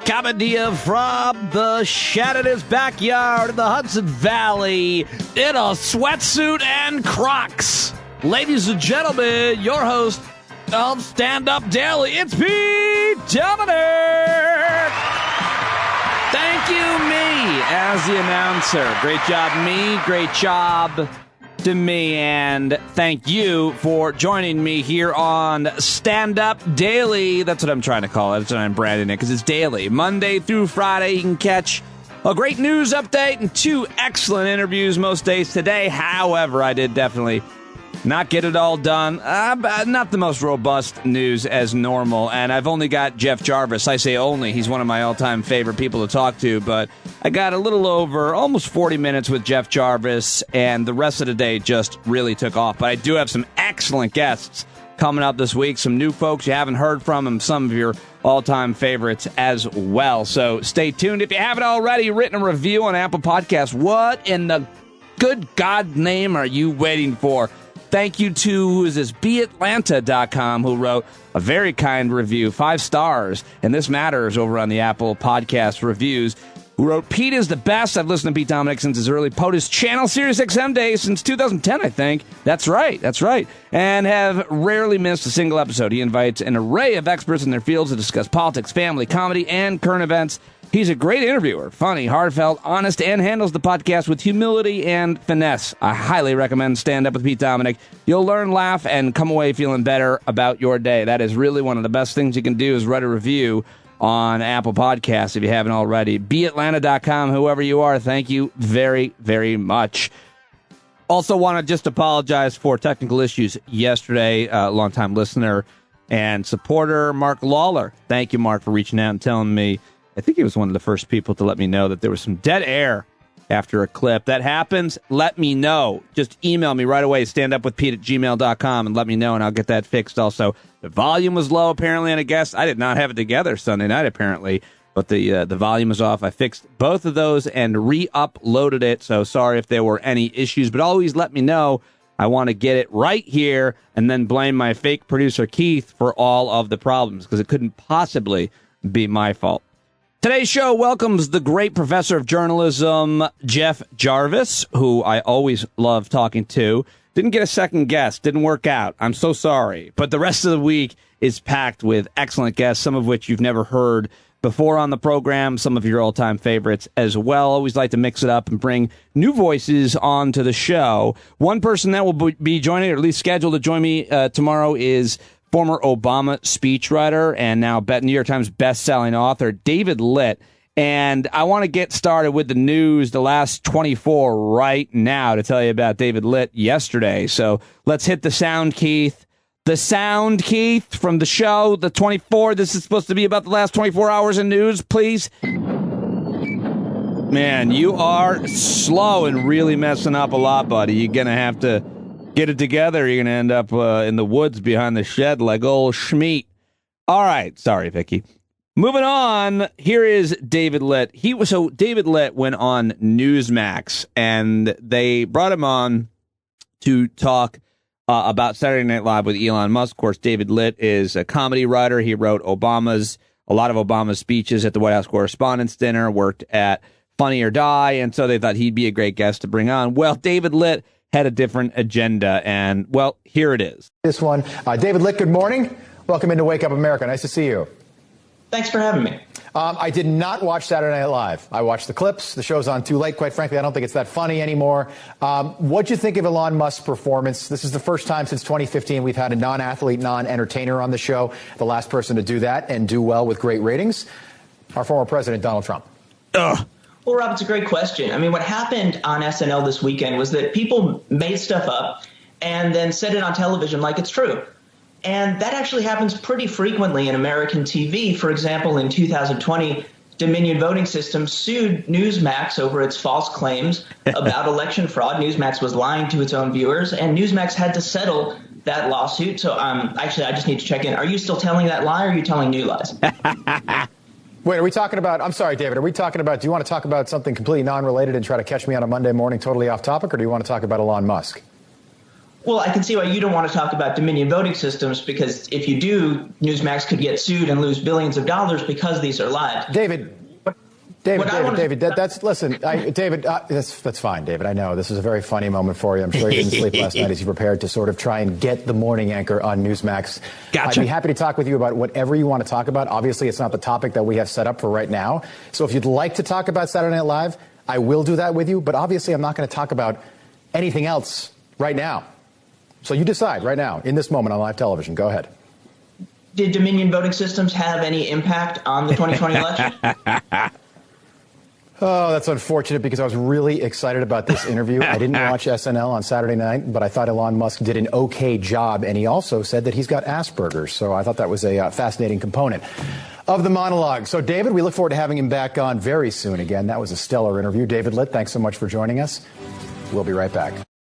Coming to you from the shed in his backyard in the Hudson Valley in a sweatsuit and Crocs. Ladies and gentlemen, your host of Stand Up Daily, it's Pete Dominic. Thank you, me, as the announcer. Great job, me. Great job to me, and thank you for joining me here on Stand Up Daily. That's what I'm trying to call it. That's what I'm branding it, because it's daily. Monday through Friday, you can catch a great news update and 2 excellent interviews most days. Today, however, I did definitely not get it all done. Not the most robust news as normal, and I've only got Jeff Jarvis. I say only. He's one of my all-time favorite people to talk to, but I got a little over almost 40 minutes with Jeff Jarvis, and the rest of the day just really took off. But I do have some excellent guests coming up this week, some new folks you haven't heard from, and some of your all-time favorites as well. So stay tuned. If you haven't already written a review on Apple Podcasts, what in the good God name are you waiting for? Thank you to, who is this, beatlanta.com, who wrote a very kind review, 5 stars, and this matters over on the Apple Podcast reviews, who wrote, Pete is the best. I've listened to Pete Dominic since his early POTUS channel, Sirius XM days, since 2010, I think. That's right, and have rarely missed a single episode. He invites an array of experts in their fields to discuss politics, family, comedy, and current events. He's a great interviewer, funny, heartfelt, honest, and handles the podcast with humility and finesse. I highly recommend Stand Up with Pete Dominic. You'll learn, laugh, and come away feeling better about your day. That is really one of the best things you can do, is write a review on Apple Podcasts if you haven't already. Beatlanta.com, whoever you are, thank you very, very much. Also want to just apologize for technical issues yesterday. Longtime listener and supporter, Mark Lawler. Thank you, Mark, for reaching out and telling me. I think he was one of the first people to let me know that there was some dead air after a clip. That happens, let me know. Just email me right away, standupwithpete@gmail.com, and let me know, and I'll get that fixed also. The volume was low, apparently, and I guess I did not have it together Sunday night, apparently, but the volume was off. I fixed both of those and re-uploaded it, so sorry if there were any issues, but always let me know. I want to get it right here and then blame my fake producer, Keith, for all of the problems, because it couldn't possibly be my fault. Today's show welcomes the great professor of journalism, Jeff Jarvis, who I always love talking to. Didn't get a second guest. Didn't work out. I'm so sorry. But the rest of the week is packed with excellent guests, some of which you've never heard before on the program, some of your all-time favorites as well. Always like to mix it up and bring new voices onto the show. One person that will be joining, or at least scheduled to join me tomorrow, is former Obama speechwriter and now New York Times best-selling author David Litt. And I want to get started with the news, the last 24 right now, to tell you about David Litt yesterday. So let's hit the sound, Keith. The sound, Keith, from the show, the 24. This is supposed to be about the last 24 hours of news, please. Man, you are slow and really messing up a lot, buddy. You're going to have to get it together. You're going to end up in the woods behind the shed like old Schmeat. All right. Sorry, Vicky. Moving on, here is David Litt. David Litt went on Newsmax, and they brought him on to talk about Saturday Night Live with Elon Musk. Of course, David Litt is a comedy writer. He wrote a lot of Obama's speeches at the White House Correspondents' Dinner, worked at Funny or Die, and so they thought he'd be a great guest to bring on. Well, David Litt had a different agenda, and, well, here it is. This one, David Litt, good morning. Welcome into Wake Up America. Nice to see you. Thanks for having me. I did not watch Saturday Night Live. I watched the clips. The show's on too late, quite frankly. I don't think it's that funny anymore. What'd you think of Elon Musk's performance? This is the first time since 2015 we've had a non-athlete, non-entertainer on the show. The last person to do that and do well with great ratings, our former president, Donald Trump. Well, Rob, it's a great question. I mean, what happened on SNL this weekend was that people made stuff up and then said it on television like it's true. And that actually happens pretty frequently in American TV. For example, in 2020, Dominion Voting Systems sued Newsmax over its false claims about election fraud. Newsmax was lying to its own viewers, and Newsmax had to settle that lawsuit. So actually, I just need to check in. Are you still telling that lie, or are you telling new lies? Wait, are we talking about, I'm sorry, David, do you want to talk about something completely non-related and try to catch me on a Monday morning totally off topic, or do you want to talk about Elon Musk? Well, I can see why you don't want to talk about Dominion voting systems, because if you do, Newsmax could get sued and lose billions of dollars because these are live. David, that's fine, David. I know this is a very funny moment for you. I'm sure you didn't sleep last night as you prepared to sort of try and get the morning anchor on Newsmax. Gotcha. I'd be happy to talk with you about whatever you want to talk about. Obviously, it's not the topic that we have set up for right now. So if you'd like to talk about Saturday Night Live, I will do that with you. But obviously, I'm not going to talk about anything else right now. So you decide right now, in this moment on live television. Go ahead. Did Dominion voting systems have any impact on the 2020 election? Oh, that's unfortunate because I was really excited about this interview. I didn't watch SNL on Saturday night, but I thought Elon Musk did an okay job. And he also said that he's got Asperger's. So I thought that was a fascinating component of the monologue. So, David, we look forward to having him back on very soon again. That was a stellar interview. David Litt, thanks so much for joining us. We'll be right back.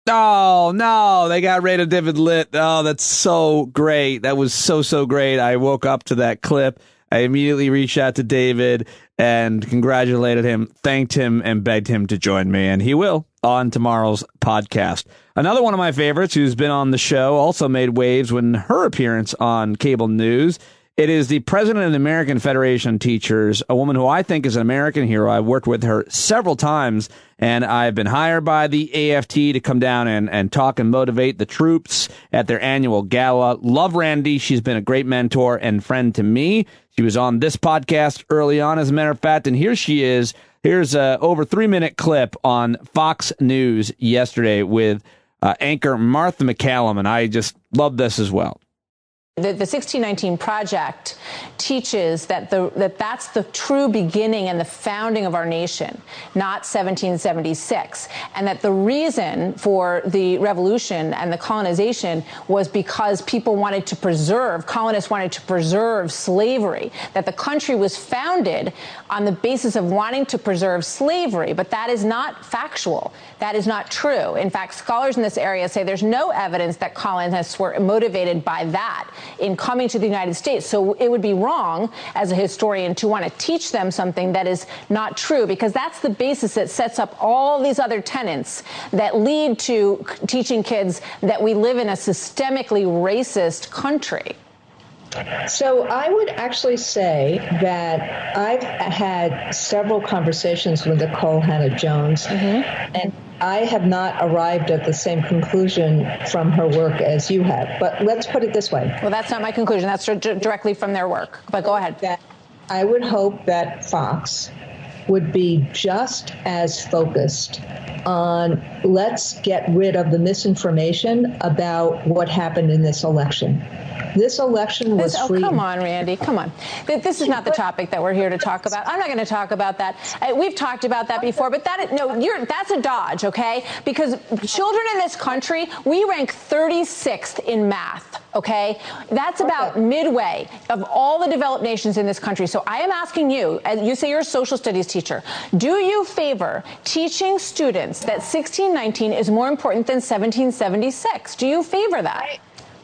Oh, no, they got rid of David Litt. Oh, that's so great. That was so great. I woke up to that clip. I immediately reached out to David and congratulated him, thanked him, and begged him to join me. And he will on tomorrow's podcast. Another one of my favorites who's been on the show also made waves when her appearance on cable news. It is the president of the American Federation of Teachers, a woman who I think is an American hero. I've worked with her several times, and I've been hired by the AFT to come down and talk and motivate the troops at their annual gala. Love Randy. She's been a great mentor and friend to me. She was on this podcast early on, as a matter of fact, and here she is. Here's a over 3-minute clip on Fox News yesterday with anchor Martha McCallum, and I just love this as well. The 1619 Project teaches that that's the true beginning and the founding of our nation, not 1776, and that the reason for the revolution and the colonization was because people wanted to preserve, colonists wanted to preserve slavery, that the country was founded on the basis of wanting to preserve slavery, but that is not factual. That is not true. In fact, scholars in this area say there's no evidence that colonists were motivated by that in coming to the United States. So it would be wrong as a historian to want to teach them something that is not true, because that's the basis that sets up all these other tenets that lead to teaching kids that we live in a systemically racist country. So I would actually say that I've had several conversations with Nicole Hannah-Jones, and I have not arrived at the same conclusion from her work as you have. But let's put it this way. Well, that's not my conclusion. That's directly from their work. But go ahead. That I would hope that Fox would be just as focused on let's get rid of the misinformation about what happened in this election. This election was free. Oh, come on, Randy. Come on. This is not the topic that we're here to talk about. I'm not going to talk about that. We've talked about that before, but that's a dodge, okay? Because children in this country, we rank 36th in math, okay? That's about midway of all the developed nations in this country. So I am asking you, as you say you're a social studies teacher, do you favor teaching students that 1619 is more important than 1776? Do you favor that?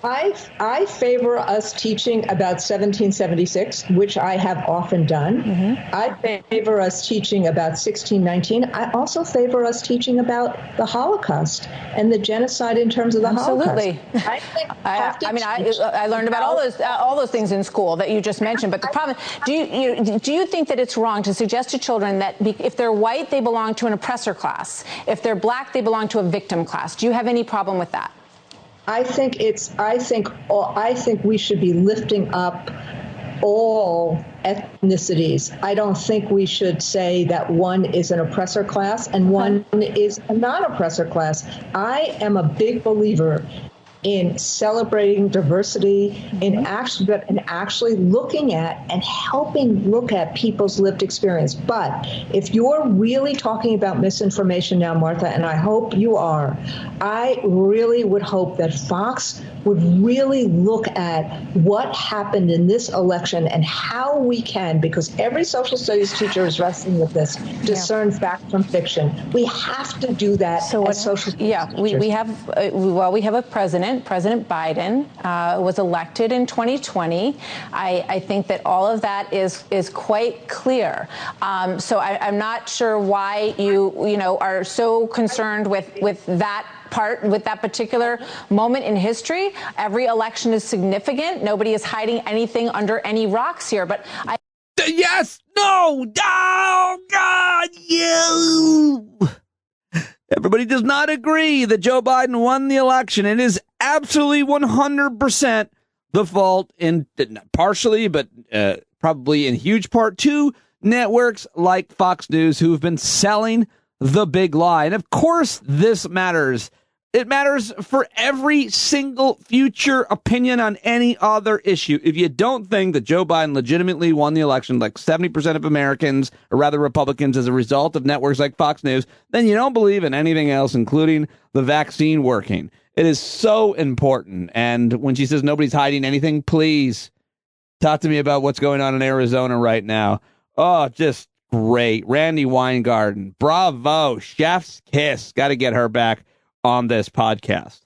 I favor us teaching about 1776, which I have often done. I favor us teaching about 1619. I also favor us teaching about the Holocaust and the genocide in terms of the Absolutely. Holocaust. I learned about all those things in school that you just mentioned. But the problem, do you think that it's wrong to suggest to children that if they're white, they belong to an oppressor class? If they're black, they belong to a victim class? Do you have any problem with that? I think we should be lifting up all ethnicities. I don't think we should say that one is an oppressor class and one is a non-oppressor class. I am a big believer in celebrating diversity, in actually looking at and helping look at people's lived experience. But if you're really talking about misinformation now, Martha, and I hope you are, I really would hope that Fox would really look at what happened in this election and how we can, because every social studies teacher is wrestling with this, discern fact from fiction. We have to do that as social studies teachers. we have a president. President Biden was elected in 2020. I think that all of that is quite clear. So I'm not sure why you are so concerned with that with that particular moment in history. Every election is significant. Nobody is hiding anything under any rocks here. But yes, no, oh, God, you. Everybody does not agree that Joe Biden won the election. It is absolutely 100% the fault, in partially, but probably in huge part, to networks like Fox News, who have been selling the big lie. And of course, this matters. It matters for every single future opinion on any other issue. If you don't think that Joe Biden legitimately won the election, like 70% of Americans, or rather Republicans, as a result of networks like Fox News, then you don't believe in anything else, including the vaccine working. It is so important. And when she says nobody's hiding anything, please talk to me about what's going on in Arizona right now. Oh, just great. Randy Weingarten. Bravo. Chef's kiss. Got to get her back on this podcast.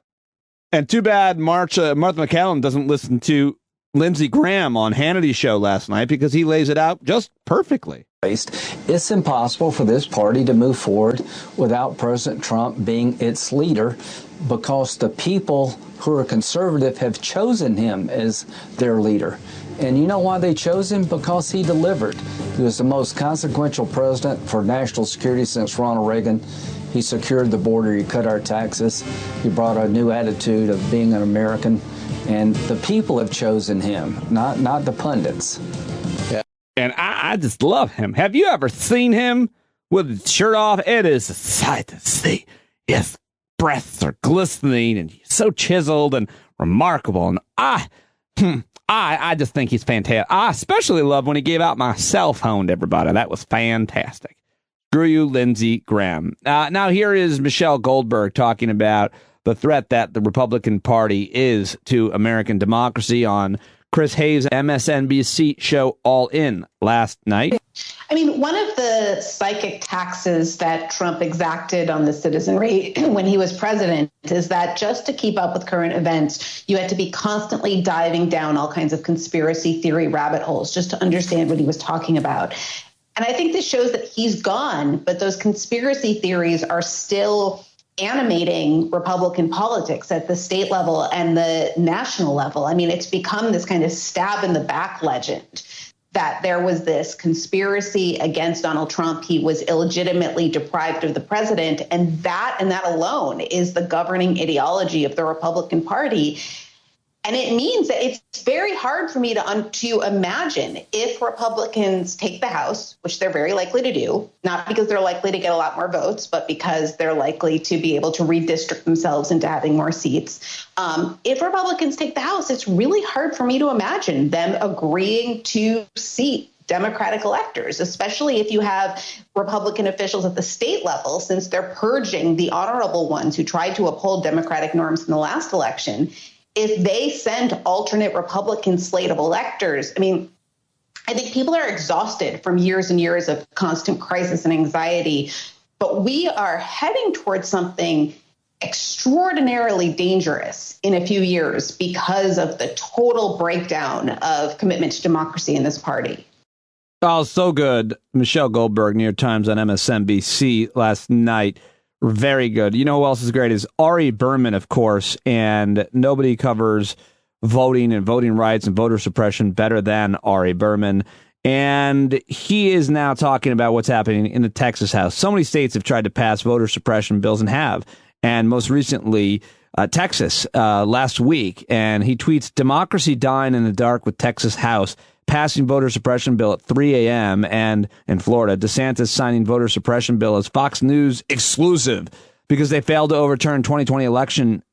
And too bad Martha McCallum doesn't listen to Lindsey Graham on Hannity's show last night, because he lays it out just perfectly. It's impossible for this party to move forward without President Trump being its leader, because the people who are conservative have chosen him as their leader. And you know why they chose him? Because he delivered. He was the most consequential president for national security since Ronald Reagan. He secured the border. He cut our taxes. He brought a new attitude of being an American. And the people have chosen him, not the pundits. Yeah. And I just love him. Have you ever seen him with his shirt off? It is a sight to see. His breasts are glistening, and he's so chiseled and remarkable. And I just think he's fantastic. I especially love when he gave out my cell phone to everybody. That was fantastic. Screw you, Lindsey Graham. Now here is Michelle Goldberg talking about the threat that the Republican Party is to American democracy on Chris Hayes' MSNBC show All In last night. I mean, one of the psychic taxes that Trump exacted on the citizenry when he was president is that just to keep up with current events, you had to be constantly diving down all kinds of conspiracy theory rabbit holes just to understand what he was talking about. And I think this shows that he's gone, but those conspiracy theories are still animating Republican politics at the state level and the national level. I mean, it's become this kind of stab in the back legend that there was this conspiracy against Donald Trump. He was illegitimately deprived of the president. And that alone is the governing ideology of the Republican Party. And it means that it's very hard for me to imagine if Republicans take the House, which they're very likely to do, not because they're likely to get a lot more votes, but because they're likely to be able to redistrict themselves into having more seats. If Republicans take the House, it's really hard for me to imagine them agreeing to seat Democratic electors, especially if you have Republican officials at the state level, since they're purging the honorable ones who tried to uphold Democratic norms in the last election. If they send alternate Republican slate of electors, I mean, I think people are exhausted from years and years of constant crisis and anxiety, but we are heading towards something extraordinarily dangerous in a few years because of the total breakdown of commitment to democracy in this party. Oh, so good. Michelle Goldberg, New York Times on MSNBC last night. Very good. You know who else is great is Ari Berman, of course, and nobody covers voting and voting rights and voter suppression better than Ari Berman. And he is now talking about what's happening in the Texas House. So many states have tried to pass voter suppression bills and have. And most recently, Texas last week. And he tweets, "Democracy dying in the dark with Texas House. Passing voter suppression bill at 3 a.m. And in Florida, DeSantis signing voter suppression bill as Fox News exclusive because they failed to overturn 2020 election.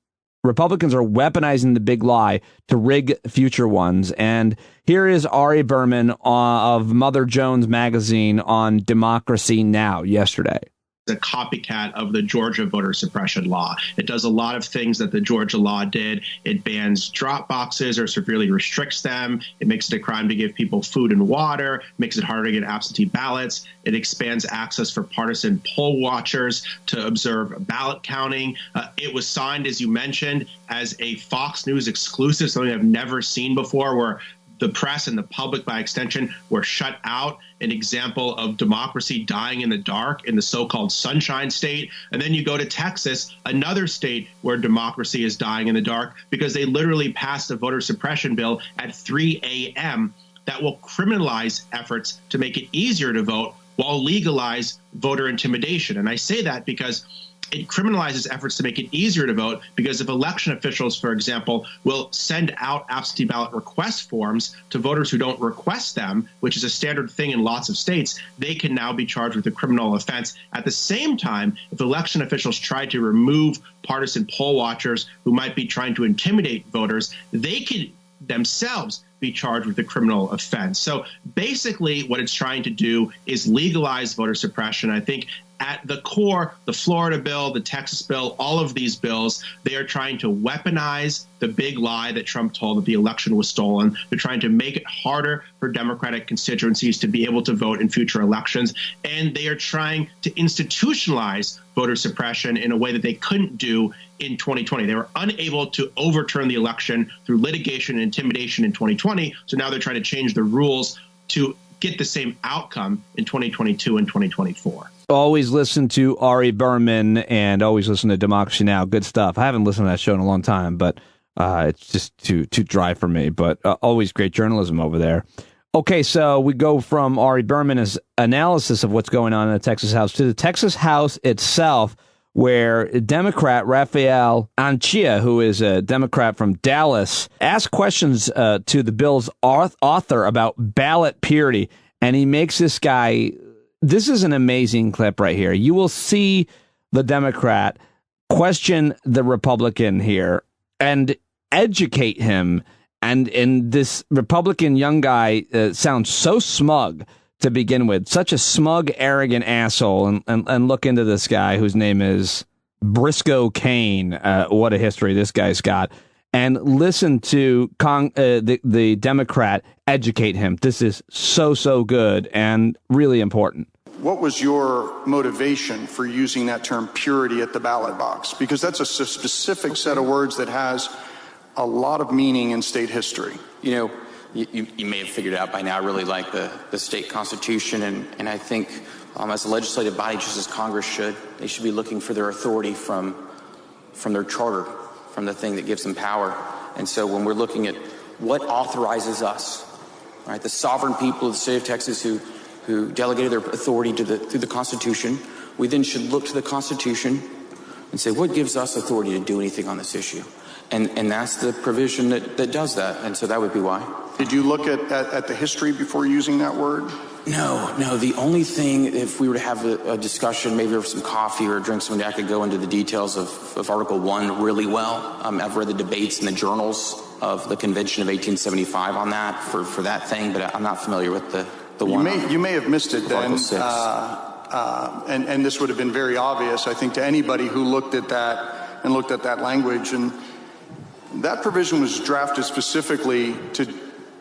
Republicans are weaponizing the big lie to rig future ones." And here is Ari Berman of Mother Jones magazine on Democracy Now! Yesterday. A copycat of the Georgia voter suppression law. It does a lot of things that the Georgia law did. It bans drop boxes or severely restricts them. It makes it a crime to give people food and water, makes it harder to get absentee ballots. It expands access for partisan poll watchers to observe ballot counting. It was signed, as you mentioned, as a Fox News exclusive, something I've never seen before, where the press and the public, by extension, were shut out, an example of democracy dying in the dark in the so-called Sunshine State. And then you go to Texas, another state where democracy is dying in the dark, because they literally passed a voter suppression bill at 3 a.m. that will criminalize efforts to make it easier to vote while legalize voter intimidation. And I say that because it criminalizes efforts to make it easier to vote, because if election officials, for example, will send out absentee ballot request forms to voters who don't request them, which is a standard thing in lots of states, they can now be charged with a criminal offense. At the same time, if election officials try to remove partisan poll watchers who might be trying to intimidate voters, they could themselves be charged with a criminal offense. So basically what it's trying to do is legalize voter suppression. I think at the core, the Florida bill, the Texas bill, all of these bills, they are trying to weaponize the big lie that Trump told, that the election was stolen. They're trying to make it harder for Democratic constituencies to be able to vote in future elections. And they are trying to institutionalize voter suppression in a way that they couldn't do in 2020. They were unable to overturn the election through litigation and intimidation in 2020. So now they're trying to change the rules to get the same outcome in 2022 and 2024. Always listen to Ari Berman and always listen to Democracy Now! Good stuff. I haven't listened to that show in a long time, but it's just too dry for me. But always great journalism over there. Okay, so we go from Ari Berman's analysis of what's going on in the Texas House to the Texas House itself, where Democrat Rafael Anchia, who is a Democrat from Dallas, asked questions to the bill's author about ballot purity, and he makes this guy... This is an amazing clip right here. You will see the Democrat question the Republican here and educate him. And this Republican young guy sounds so smug to begin with, such a smug, arrogant asshole. And look into this guy whose name is Briscoe Kane. What a history this guy's got. And listen to the Democrat educate him. This is so good and really important. What was your motivation for using that term purity at the ballot box? Because that's a specific set of words that has a lot of meaning in state history. You know, you may have figured out by now I really like the state constitution, and I think as a legislative body, just as Congress should, they should be looking for their authority from their charter, from the thing that gives them power. And so when we're looking at what authorizes us, right, the sovereign people of the state of Texas who delegated their authority through the Constitution, we then should look to the Constitution and say, what gives us authority to do anything on this issue? And that's the provision that does that. And so that would be why. Did you look at the history before using that word? No. The only thing, if we were to have a discussion, maybe over some coffee or a drink, something, I could go into the details of Article 1 really well. I've read the debates in the journals of the Convention of 1875 on that for that thing, but I'm not familiar with the one. You may have missed it then. Article 6. And this would have been very obvious, I think, to anybody who looked at that language. And that provision was drafted specifically to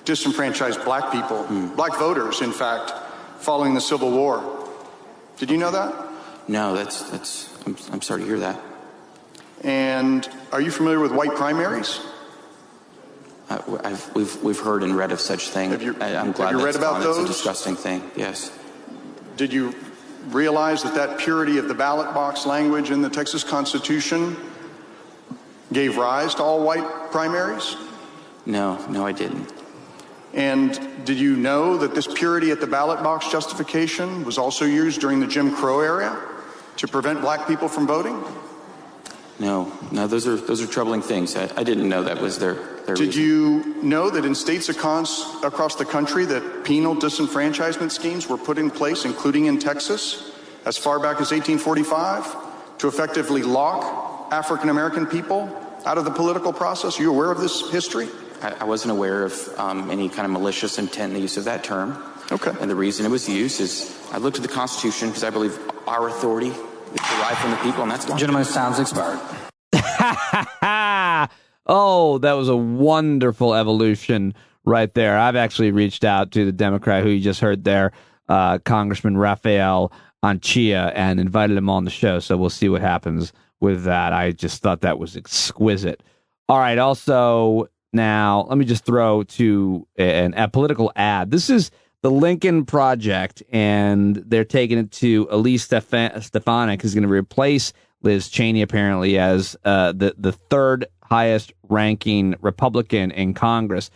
disenfranchise black people, black voters, in fact, following the Civil War. Did you know that? No, I'm sorry to hear that. And are you familiar with white primaries? We've heard and read of such thing. I'm glad have you read about those? It's a disgusting thing. Yes. Did you realize that purity of the ballot box language in the Texas Constitution gave rise to all white primaries? No, I didn't. And did you know that this purity at the ballot box justification was also used during the Jim Crow era to prevent black people from voting? No, those are troubling things. I didn't know that was their Did reason. you know that in states across the country that penal disenfranchisement schemes were put in place, including in Texas, as far back as 1845, to effectively lock African American people out of the political process? Are you aware of this history? I wasn't aware of any kind of malicious intent in the use of that term. Okay. And the reason it was used is I looked at the Constitution because I believe our authority is derived from the people, and that's why. Gentleman's time's expired. Oh, that was a wonderful evolution right there. I've actually reached out to the Democrat who you just heard there, Congressman Rafael Anchia, and invited him on the show. So we'll see what happens with that. I just thought that was exquisite. All right. Also, now. Let me just throw to a political ad. This is the Lincoln Project, and they're taking it to Elise Stefanik, who's going to replace Liz Cheney, apparently, as the third highest ranking Republican in Congress.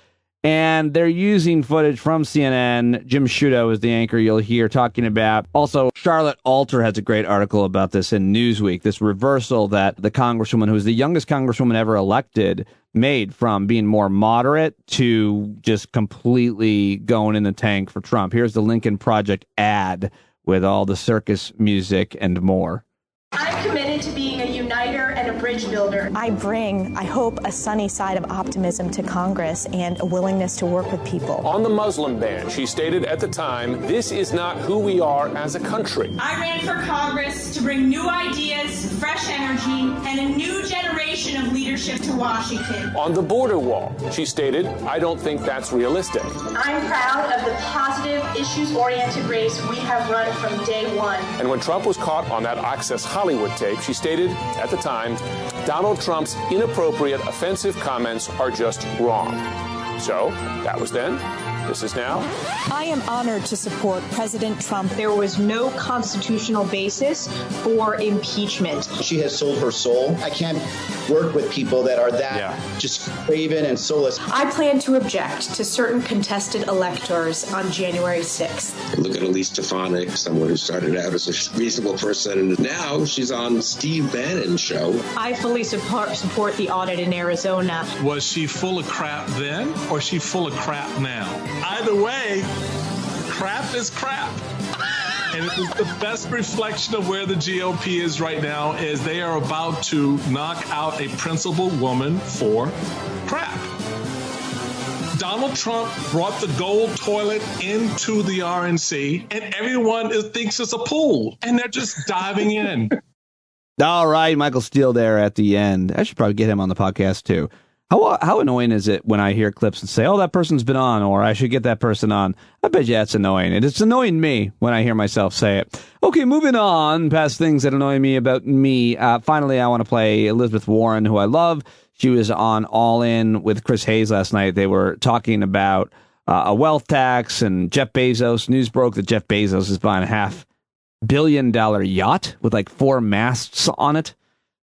And they're using footage from CNN. Jim Sciutto is the anchor you'll hear talking about. Also, Charlotte Alter has a great article about this in Newsweek, this reversal that the congresswoman, who is the youngest congresswoman ever elected, made from being more moderate to just completely going in the tank for Trump. Here's the Lincoln Project ad with all the circus music and more. I'm committed to being a uniter and a bridge builder. I bring, I hope, a sunny side of optimism to Congress and a willingness to work with people. On the Muslim ban, she stated at the time, this is not who we are as a country. I ran for Congress to bring new ideas, fresh energy, and a new generation of leadership to Washington. On the border wall, she stated, I don't think that's realistic. I'm proud of the positive, issues-oriented race we have run from day one. And when Trump was caught on that Access Hollywood tape, she stated at the time, Donald Trump's inappropriate, offensive comments are just wrong. So that was then. This is now. I am honored to support President Trump. There was no constitutional basis for impeachment. She has sold her soul. I can't work with people that are that just craven and soulless. I plan to object to certain contested electors on January 6th. Look at Elise Stefanik, someone who started out as a reasonable person, and now she's on Steve Bannon's show. I fully support the audit in Arizona. Was she full of crap then, or is she full of crap now? Either way, crap is crap. And it is the best reflection of where the GOP is right now, is they are about to knock out a principled woman for crap. Donald Trump brought the gold toilet into the RNC, and everyone thinks it's a pool, and they're just diving in. All right, Michael Steele there at the end. I should probably get him on the podcast, too. How annoying is it when I hear clips and say, oh, that person's been on, or I should get that person on? I bet you that's annoying. And it's annoying me when I hear myself say it. Okay, moving on past things that annoy me about me. Finally, I want to play Elizabeth Warren, who I love. She was on All In with Chris Hayes last night. They were talking about a wealth tax, and Jeff Bezos. News broke that Jeff Bezos is buying a $500 million yacht with like 4 masts on it.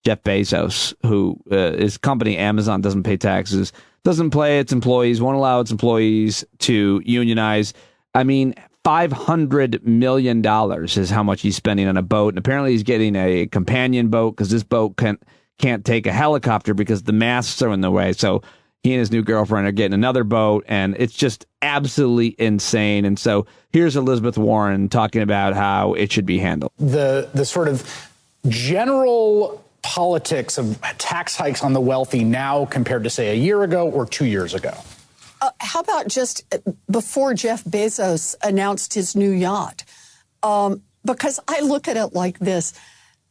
Jeff Bezos, who his company Amazon doesn't pay taxes, doesn't pay its employees, won't allow its employees to unionize. I mean, $500 million is how much he's spending on a boat. And apparently he's getting a companion boat because this boat can't take a helicopter because the masts are in the way. So he and his new girlfriend are getting another boat, and it's just absolutely insane. And so here's Elizabeth Warren talking about how it should be handled. The sort of general politics of tax hikes on the wealthy now compared to, say, a year ago or 2 years ago? How about just before Jeff Bezos announced his new yacht? Because I look at it like this.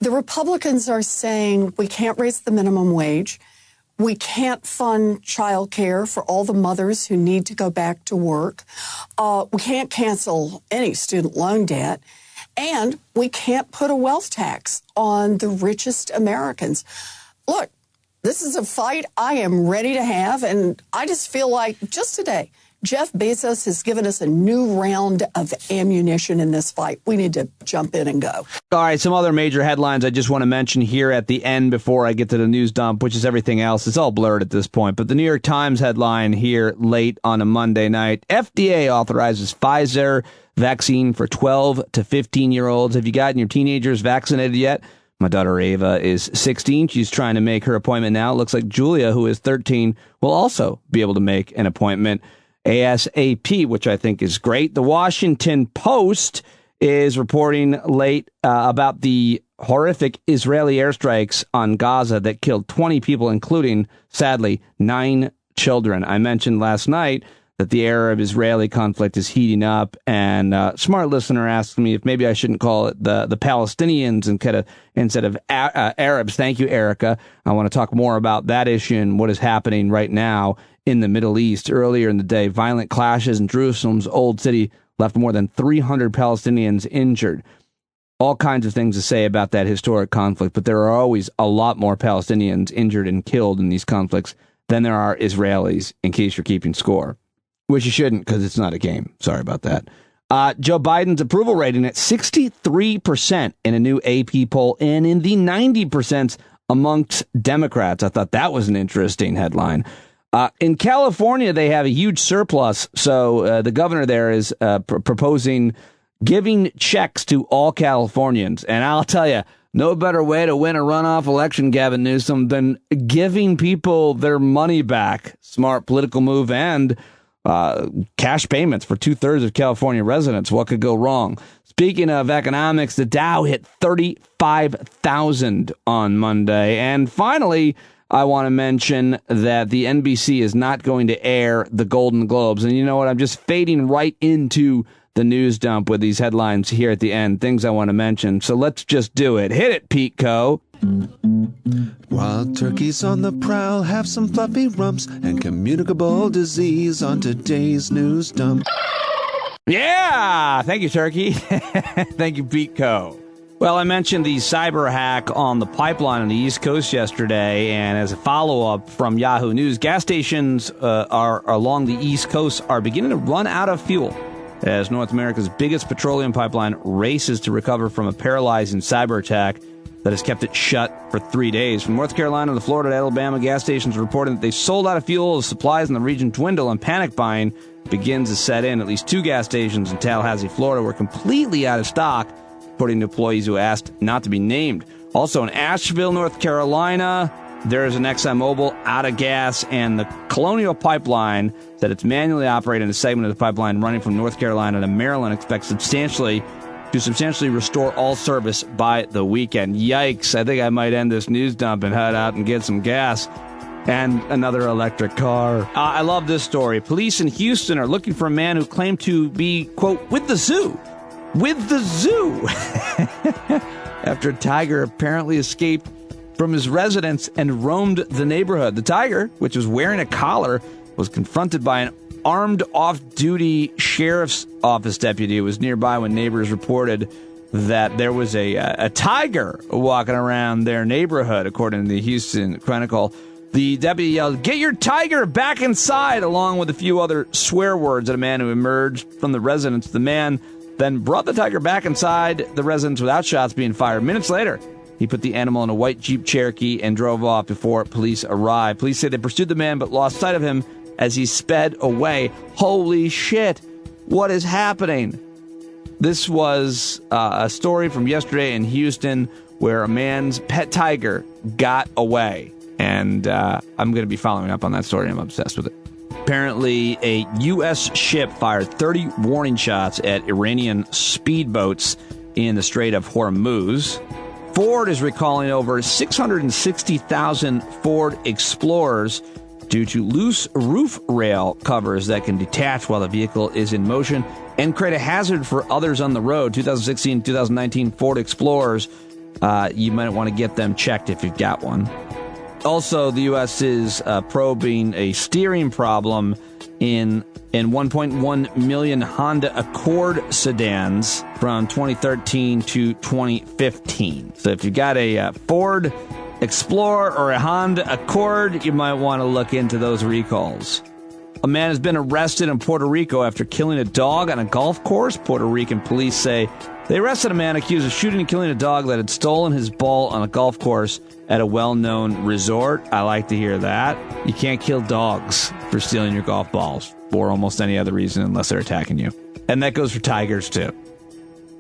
The Republicans are saying we can't raise the minimum wage. We can't fund child care for all the mothers who need to go back to work. We can't cancel any student loan debt. And we can't put a wealth tax on the richest Americans. Look, this is a fight I am ready to have, and I just feel like just today, Jeff Bezos has given us a new round of ammunition in this fight. We need to jump in and go. All right, some other major headlines I just want to mention here at the end before I get to the news dump, which is everything else. It's all blurred at this point. But the New York Times headline here late on a Monday night, FDA authorizes Pfizer vaccine for 12 to 15-year-olds. Have you gotten your teenagers vaccinated yet? My daughter Ava is 16. She's trying to make her appointment now. It looks like Julia, who is 13, will also be able to make an appointment ASAP, which I think is great. The Washington Post is reporting late about the horrific Israeli airstrikes on Gaza that killed 20 people, including, sadly, 9 children. I mentioned last night that the Arab-Israeli conflict is heating up, and a smart listener asked me if maybe I shouldn't call it the Palestinians instead of Arabs. Thank you, Erica. I want to talk more about that issue and what is happening right now in the Middle East. Earlier in the day, violent clashes in Jerusalem's old city left more than 300 Palestinians injured. All kinds of things to say about that historic conflict, but there are always a lot more Palestinians injured and killed in these conflicts than there are Israelis, in case you're keeping score, which you shouldn't because it's not a game. Sorry about that. Joe Biden's approval rating at 63% in a new AP poll and in the 90% amongst Democrats. I thought that was an interesting headline. In California, they have a huge surplus. So the governor there is proposing giving checks to all Californians. And I'll tell you, no better way to win a runoff election, Gavin Newsom, than giving people their money back. Smart political move and cash payments for 2/3 of California residents. What could go wrong? Speaking of economics, the Dow hit 35,000 on Monday. And finally, I want to mention that the NBC is not going to air the Golden Globes. And you know what? I'm just fading right into the news dump with these headlines here at the end, things I want to mention. So let's just do it. Hit it, Pete Co. Wild turkeys on the prowl have some fluffy rumps and communicable disease on today's news dump. Yeah! Thank you, Turkey. Thank you, Pete Co. Well, I mentioned the cyber hack on the pipeline on the East Coast yesterday, and as a follow-up from Yahoo News, gas stations are along the East Coast are beginning to run out of fuel as North America's biggest petroleum pipeline races to recover from a paralyzing cyber attack that has kept it shut for 3 days. From North Carolina to Florida to Alabama, gas stations are reporting that they sold out of fuel as supplies in the region dwindle and panic buying begins to set in. At least 2 gas stations in Tallahassee, Florida were completely out of stock, according to employees who asked not to be named. Also in Asheville, North Carolina, there is an ExxonMobil out of gas, and the Colonial Pipeline said it's manually operating a segment of the pipeline running from North Carolina to Maryland, expects substantially restore all service by the weekend. Yikes, I think I might end this news dump and head out and get some gas and another electric car. I love this story. Police in Houston are looking for a man who claimed to be, quote, with the zoo. With the zoo. After a tiger apparently escaped from his residence and roamed the neighborhood. The tiger, which was wearing a collar, was confronted by an armed off-duty sheriff's office deputy who was nearby when neighbors reported that there was a tiger walking around their neighborhood, according to the Houston Chronicle. The deputy yelled, "Get your tiger back inside," along with a few other swear words at a man who emerged from the residence. The man then brought the tiger back inside the residence without shots being fired. Minutes later, he put the animal in a white Jeep Cherokee and drove off before police arrived. Police say they pursued the man but lost sight of him as he sped away. Holy shit. What is happening? This was a story from yesterday in Houston where a man's pet tiger got away. And I'm going to be following up on that story. I'm obsessed with it. Apparently, a U.S. ship fired 30 warning shots at Iranian speedboats in the Strait of Hormuz. Ford is recalling over 660,000 Ford Explorers due to loose roof rail covers that can detach while the vehicle is in motion and create a hazard for others on the road. 2016, 2019 Ford Explorers, you might want to get them checked if you've got one. Also, the U.S. is probing a steering problem in 1.1 million Honda Accord sedans from 2013 to 2015. So if you got a Ford Explorer or a Honda Accord, you might want to look into those recalls. A man has been arrested in Puerto Rico after killing a dog on a golf course. Puerto Rican police say they arrested a man accused of shooting and killing a dog that had stolen his ball on a golf course at a well-known resort. I like to hear that. You can't kill dogs for stealing your golf balls for almost any other reason unless they're attacking you. And that goes for tigers, too.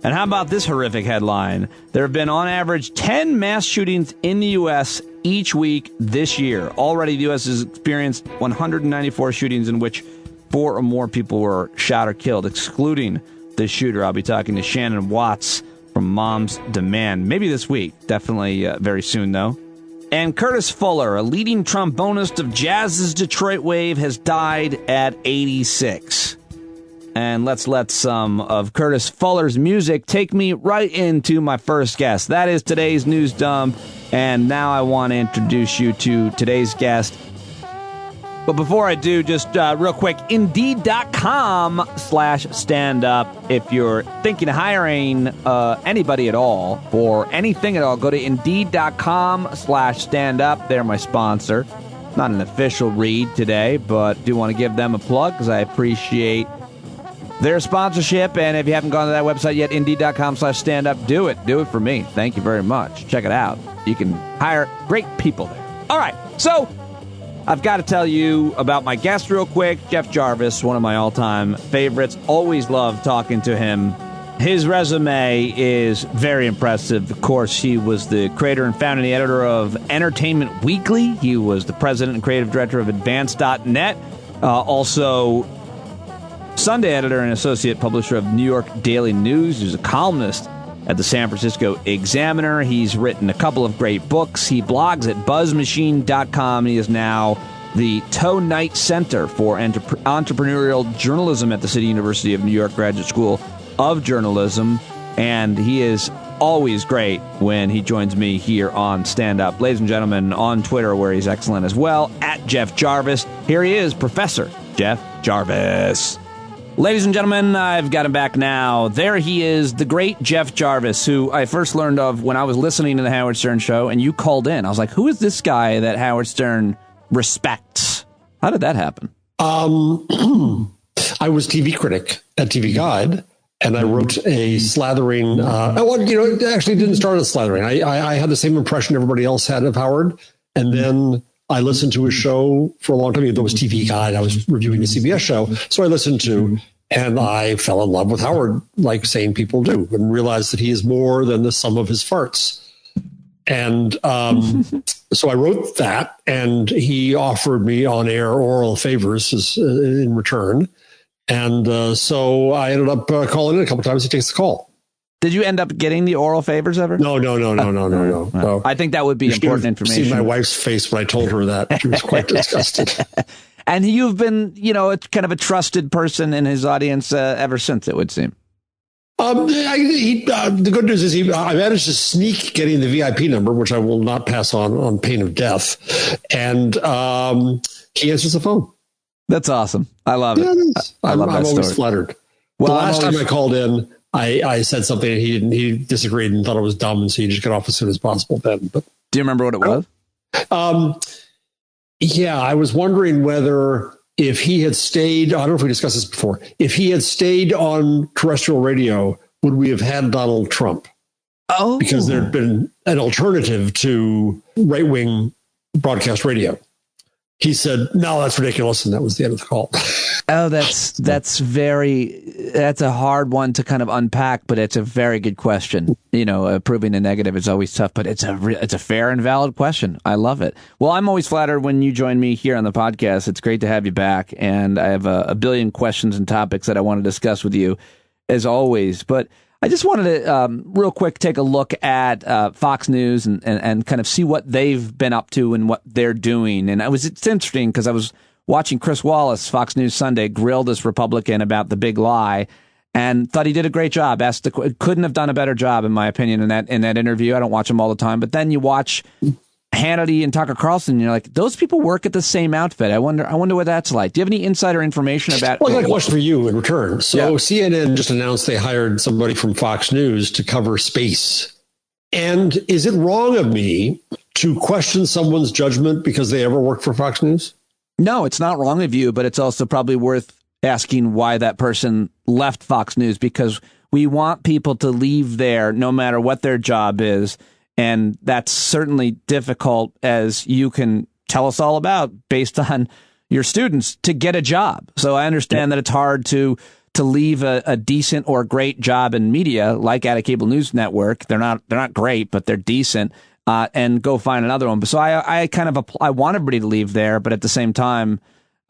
And how about this horrific headline? There have been, on average, 10 mass shootings in the U.S. each week this year. Already, the U.S. has experienced 194 shootings in which 4 or more people were shot or killed, excluding the shooter. I'll be talking to Shannon Watts from Mom's Demand. Maybe this week. Definitely very soon, though. And Curtis Fuller, a leading trombonist of jazz's Detroit wave, has died at 86. And let's let some of Curtis Fuller's music take me right into my first guest. That is today's news dump. And now I want to introduce you to today's guest. But before I do, just real quick, Indeed.com/standup. If you're thinking of hiring anybody at all for anything at all, go to Indeed.com/standup. They're my sponsor. Not an official read today, but do want to give them a plug because I appreciate their sponsorship. And if you haven't gone to that website yet, Indeed.com/standup, do it. Do it for me. Thank you very much. Check it out. You can hire great people there. All right. So I've got to tell you about my guest real quick. Jeff Jarvis, one of my all-time favorites. Always love talking to him. His resume is very impressive. Of course, he was the creator and founding editor of Entertainment Weekly. He was the president and creative director of Advance.net. Also, Sunday editor and associate publisher of New York Daily News. He's a columnist at the San Francisco Examiner. He's written a couple of great books. He blogs at buzzmachine.com. He is now the Toe Knight Center for Entrepreneurial Journalism at the City University of New York Graduate School of Journalism. And he is always great when he joins me here on Stand Up. Ladies and gentlemen, on Twitter, where he's excellent as well, at Jeff Jarvis. Here he is, Professor Jeff Jarvis. Ladies and gentlemen, I've got him back now. There he is, the great Jeff Jarvis, who I first learned of when I was listening to the Howard Stern show, and you called in. I was like, who is this guy that Howard Stern respects? How did that happen? I was TV critic at TV Guide, and I wrote a slathering. It actually didn't start as slathering. I had the same impression everybody else had of Howard, and then I listened to his show for a long time. Even though it was TV Guide, I was reviewing a CBS show, so I listened to, and I fell in love with Howard, like sane people do, and realized that he is more than the sum of his farts. And so I wrote that, and he offered me on-air oral favors in return. And so I ended up calling in a couple times. He takes the call. Did you end up getting the oral favors ever? No. I think that would be important information. See my wife's face when I told her that. She was quite disgusted. And you've been, kind of a trusted person in his audience ever since, it would seem. The good news is I managed to sneak getting the VIP number, which I will not pass on pain of death. And he answers the phone. That's awesome. I love it. I love that I'm story. always flattered. Well, the last time I called in, I said something and he disagreed and thought it was dumb, and so he just got off as soon as possible then. But do you remember what it was? Yeah, I was wondering whether if he had stayed, I don't know if we discussed this before, if he had stayed on terrestrial radio, would we have had Donald Trump? Oh. Because there had been an alternative to right-wing broadcast radio. He said, no, that's ridiculous. And that was the end of the call. Oh, that's a hard one to kind of unpack, but it's a very good question. Proving a negative is always tough, but it's a fair and valid question. I love it. Well, I'm always flattered when you join me here on the podcast. It's great to have you back. And I have a billion questions and topics that I want to discuss with you as always. But I just wanted to real quick take a look at Fox News and kind of see what they've been up to and what they're doing. And it's interesting because I was watching Chris Wallace, Fox News Sunday, grill this Republican about the big lie and thought he did a great job. Couldn't have done a better job, in my opinion, in that interview. I don't watch him all the time, but then you watch Hannity and Tucker Carlson, and you're like, those people work at the same outfit. I wonder what that's like. Do you have any insider information about? Well, I got a question for you in return. So CNN just announced they hired somebody from Fox News to cover space. And is it wrong of me to question someone's judgment because they ever worked for Fox News? No, it's not wrong of you, but it's also probably worth asking why that person left Fox News, because we want people to leave there no matter what their job is. And that's certainly difficult, as you can tell us all about, based on your students, to get a job. So I understand that it's hard to leave a decent or great job in media, like at a cable news network. They're not great, but they're decent, and go find another one. So I want everybody to leave there, but at the same time,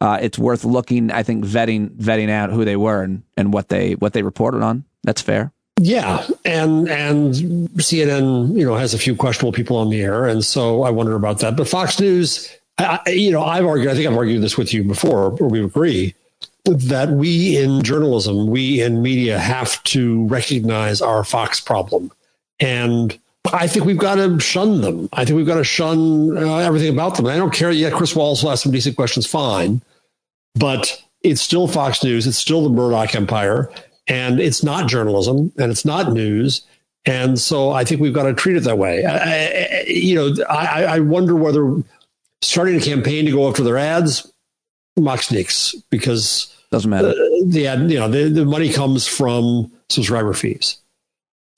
it's worth looking, I think, vetting out who they were and what they reported on. That's fair. Yeah, and CNN, has a few questionable people on the air, and so I wonder about that. But Fox News, I think I've argued this with you before, or we agree that we in journalism, we in media, have to recognize our Fox problem, and I think we've got to shun them. I think we've got to shun everything about them. I don't care. Yeah, Chris Wallace will ask some decent questions, fine, but it's still Fox News. It's still the Murdoch empire. And it's not journalism, and it's not news. And so I think we've got to treat it that way. I wonder whether starting a campaign to go after their ads, macht nichts, because doesn't matter. The ad, the money comes from subscriber fees.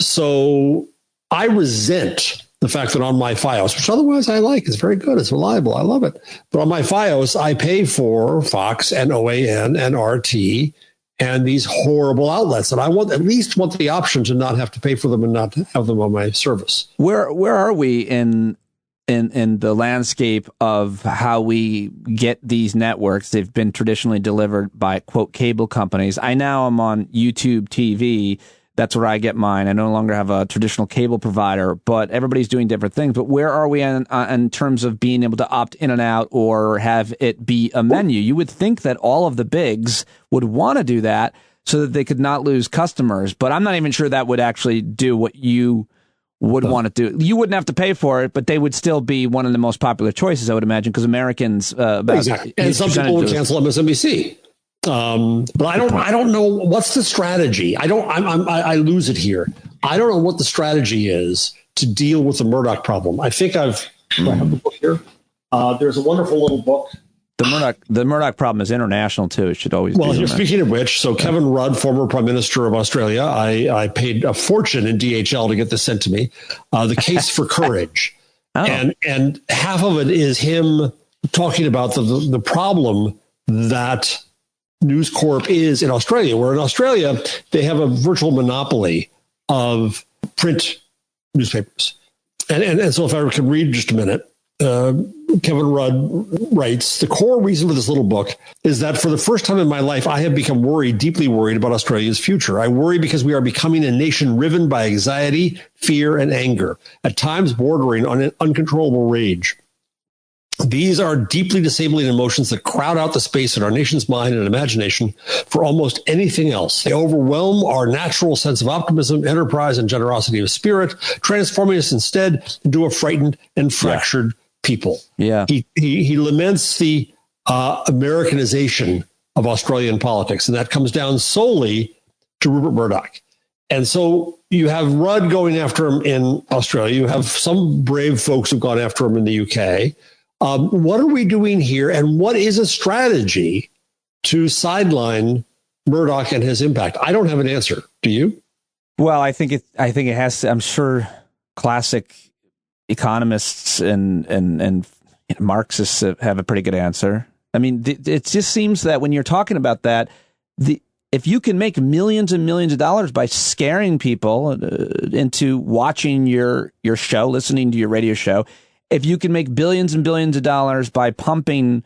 So I resent the fact that on my Fios, which otherwise I like, it's very good, it's reliable, I love it. But on my Fios, I pay for Fox and OAN and RT and these horrible outlets, and I at least want the option to not have to pay for them and not have them on my service. Where are we in the landscape of how we get these networks? They've been traditionally delivered by, quote, cable companies. I now am on YouTube TV. That's where I get mine. I no longer have a traditional cable provider, but everybody's doing different things. But where are we in terms of being able to opt in and out or have it be a menu? You would think that all of the bigs would want to do that so that they could not lose customers. But I'm not even sure that would actually do what you would want to do. You wouldn't have to pay for it, but they would still be one of the most popular choices, I would imagine, because Americans exactly. And some people would cancel MSNBC. But I don't know what's the strategy. I lose it here. I don't know what the strategy is to deal with the Murdoch problem. I think I have the book here. There's a wonderful little book. The Murdoch problem is international too. It should always. Well, speaking of which, so Kevin Rudd, former Prime Minister of Australia, I paid a fortune in DHL to get this sent to me. The Case for Courage, and half of it is him talking about the problem that News Corp is in Australia, where in Australia they have a virtual monopoly of print newspapers. And so if I can read just a minute, Kevin Rudd writes, the core reason for this little book is that for the first time in my life, I have become deeply worried about Australia's future. I worry because we are becoming a nation riven by anxiety, fear, and anger, at times bordering on an uncontrollable rage. These are deeply disabling emotions that crowd out the space in our nation's mind and imagination for almost anything else. They overwhelm our natural sense of optimism, enterprise, and generosity of spirit, transforming us instead into a frightened and fractured people. Yeah. He laments the Americanization of Australian politics, and that comes down solely to Rupert Murdoch. And so you have Rudd going after him in Australia. You have some brave folks who've gone after him in the UK. What are we doing here, and what is a strategy to sideline Murdoch and his impact? I don't have an answer. Do you? Well, I think it has to. I'm sure classic economists and Marxists have a pretty good answer. I mean, it just seems that when you're talking about that, if you can make millions and millions of dollars by scaring people into watching your show, listening to your radio show. If you can make billions and billions of dollars by pumping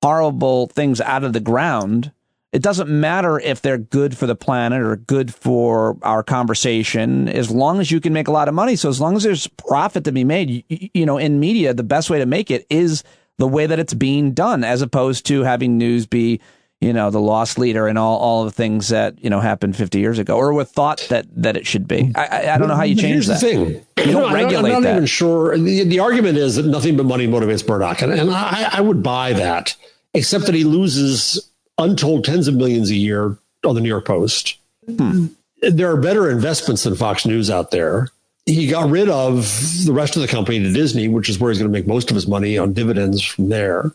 horrible things out of the ground, it doesn't matter if they're good for the planet or good for our conversation, as long as you can make a lot of money. So as long as there's profit to be made, in media, the best way to make it is the way that it's being done, as opposed to having news be, the lost leader and all the things that, happened 50 years ago or were thought that it should be. I don't know how you change that. Here's the thing. You don't regulate that. I'm not even sure. The argument is that nothing but money motivates Murdoch. And I would buy that, except that he loses untold tens of millions a year on the New York Post. There are better investments than Fox News out there. He got rid of the rest of the company to Disney, which is where he's going to make most of his money on dividends from there.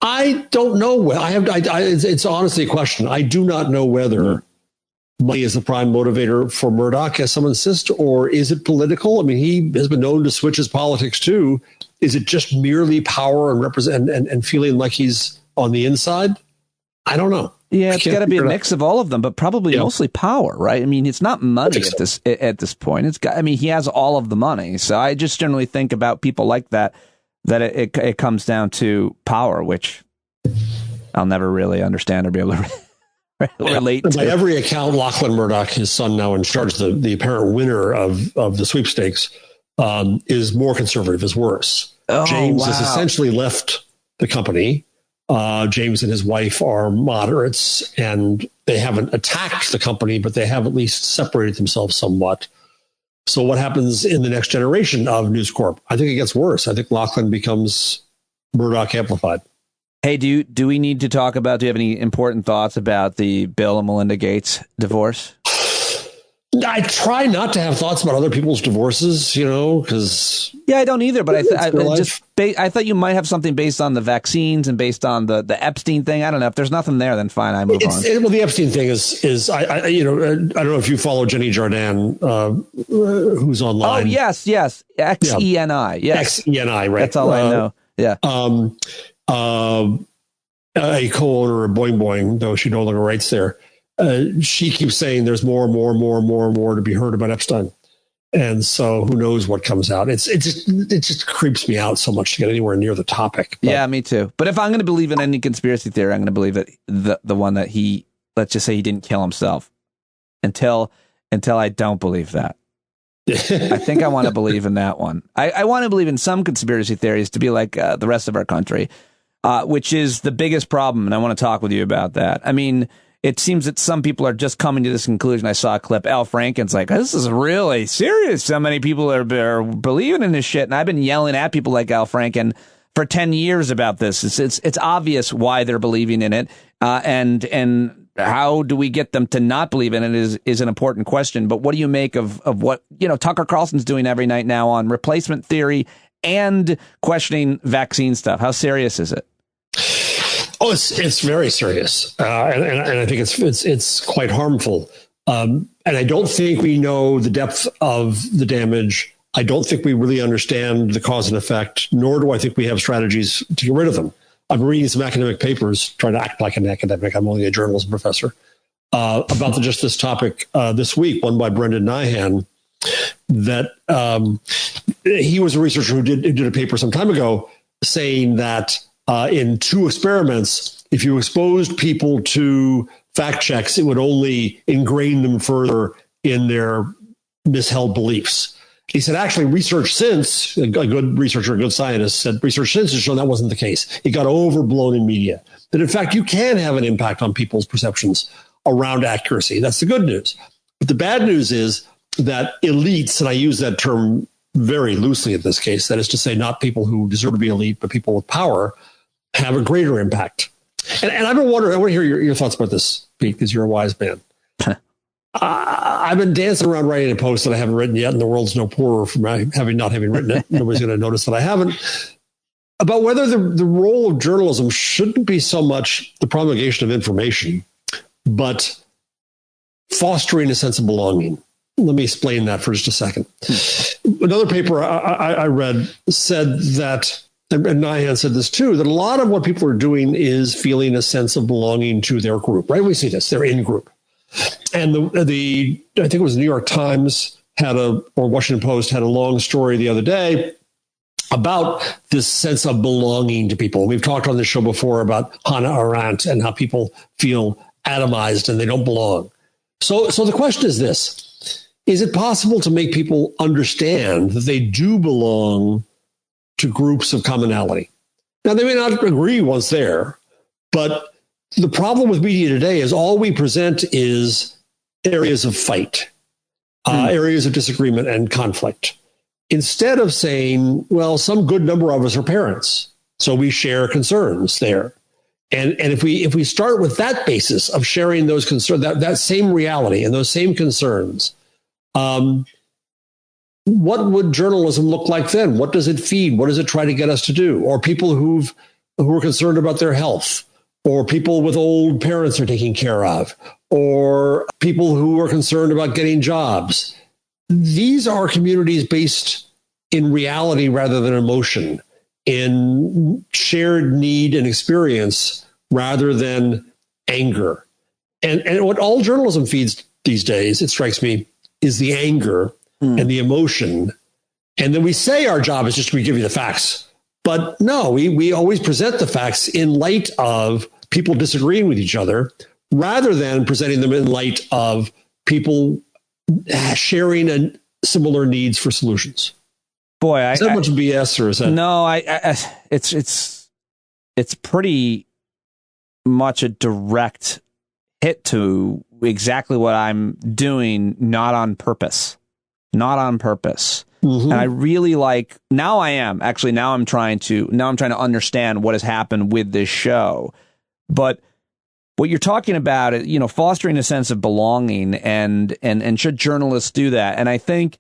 I don't know. It's honestly a question. I do not know whether money is the prime motivator for Murdoch, as some insist, or is it political? I mean, he has been known to switch his politics too. Is it just merely power and feeling like he's on the inside? I don't know. Yeah, it's got to be a mix of all of them, but probably mostly power, right? I mean, it's not money at this point. He has all of the money. So I just generally think about people like that it comes down to power, which I'll never really understand or be able to relate to. By every account, Lachlan Murdoch, his son now in charge, the apparent winner of the sweepstakes, is more conservative, is worse. James has essentially left the company. James and his wife are moderates, and they haven't attacked the company, but they have at least separated themselves somewhat. So what happens in the next generation of News Corp? I think it gets worse. I think Lachlan becomes Murdoch amplified. Hey, do we need to talk about, do you have any important thoughts about the Bill and Melinda Gates divorce? I try not to have thoughts about other people's divorces, because I don't either. But I thought you might have something based on the vaccines and based on the Epstein thing. I don't know. If there's nothing there, then fine, I move on. Well, the Epstein thing is I don't know if you follow Jenny Jardin, who's online. Oh yes, XENI, yes, XENI, right? That's all I know. Yeah. A co-owner of Boing Boing, though she no longer writes there. She keeps saying there's more to be heard about Epstein. And so who knows what comes out. It just creeps me out so much to get anywhere near the topic. But, yeah, me too. But if I'm going to believe in any conspiracy theory, I'm going to believe it the one that let's just say he didn't kill himself until I don't believe that. I think I want to believe in that one. I want to believe in some conspiracy theories to be like the rest of our country, which is the biggest problem. And I want to talk with you about that. I mean, it seems that some people are just coming to this conclusion. I saw a clip. Al Franken's like, this is really serious. So many people are believing in this shit. And I've been yelling at people like Al Franken for 10 years about this. It's obvious why they're believing in it. And how do we get them to not believe in it is an important question. But what do you make of what, Tucker Carlson's doing every night now on replacement theory and questioning vaccine stuff? How serious is it? Oh, it's very serious, and I think it's quite harmful. And I don't think we know the depth of the damage. I don't think we really understand the cause and effect, nor do I think we have strategies to get rid of them. I'm reading some academic papers, trying to act like an academic. I'm only a journalism professor, about just this topic this week, one by Brendan Nyhan, that he was a researcher who did a paper some time ago saying that in 2 experiments, if you exposed people to fact checks, it would only ingrain them further in their misheld beliefs. He said, actually, research since, a good researcher, a good scientist said, research since has shown that wasn't the case. It got overblown in media. That, in fact, you can have an impact on people's perceptions around accuracy. That's the good news. But the bad news is that elites, and I use that term very loosely in this case, that is to say, not people who deserve to be elite, but people with power, have a greater impact. And I've been wondering, I want to hear your thoughts about this, Pete, because you're a wise man. I've been dancing around writing a post that I haven't written yet, and the world's no poorer from not having written it. Nobody's going to notice that I haven't. About whether the role of journalism shouldn't be so much the promulgation of information, but fostering a sense of belonging. Let me explain that for just a second. Another paper I read said that, and Nyhan said this too, that a lot of what people are doing is feeling a sense of belonging to their group, right? We see this, they're in group. And the I think it was the New York Times or Washington Post had a long story the other day about this sense of belonging to people. We've talked on this show before about Hannah Arendt and how people feel atomized and they don't belong. So the question is this: is it possible to make people understand that they do belong to groups of commonality? Now, they may not agree once there, but the problem with media today is all we present is areas of fight, areas of disagreement and conflict, instead of saying, well, some good number of us are parents, so we share concerns there. And if we start with that basis of sharing those concerns, that same reality and those same concerns, what would journalism look like then? What does it feed? What does it try to get us to do? Or people who are concerned about their health, or people with old parents are taking care of, or people who are concerned about getting jobs. These are communities based in reality rather than emotion, in shared need and experience rather than anger. And what all journalism feeds these days, it strikes me, is the anger and the emotion. And then we say our job is just to give you the facts. But no, we always present the facts in light of people disagreeing with each other, rather than presenting them in light of people sharing similar needs for solutions. Boy, is that much BS, or is that? No, it's pretty much a direct hit to exactly what I'm doing, not on purpose. Mm-hmm. And I really now I'm trying to understand what has happened with this show. But what you're talking about, fostering a sense of belonging, and should journalists do that? And I think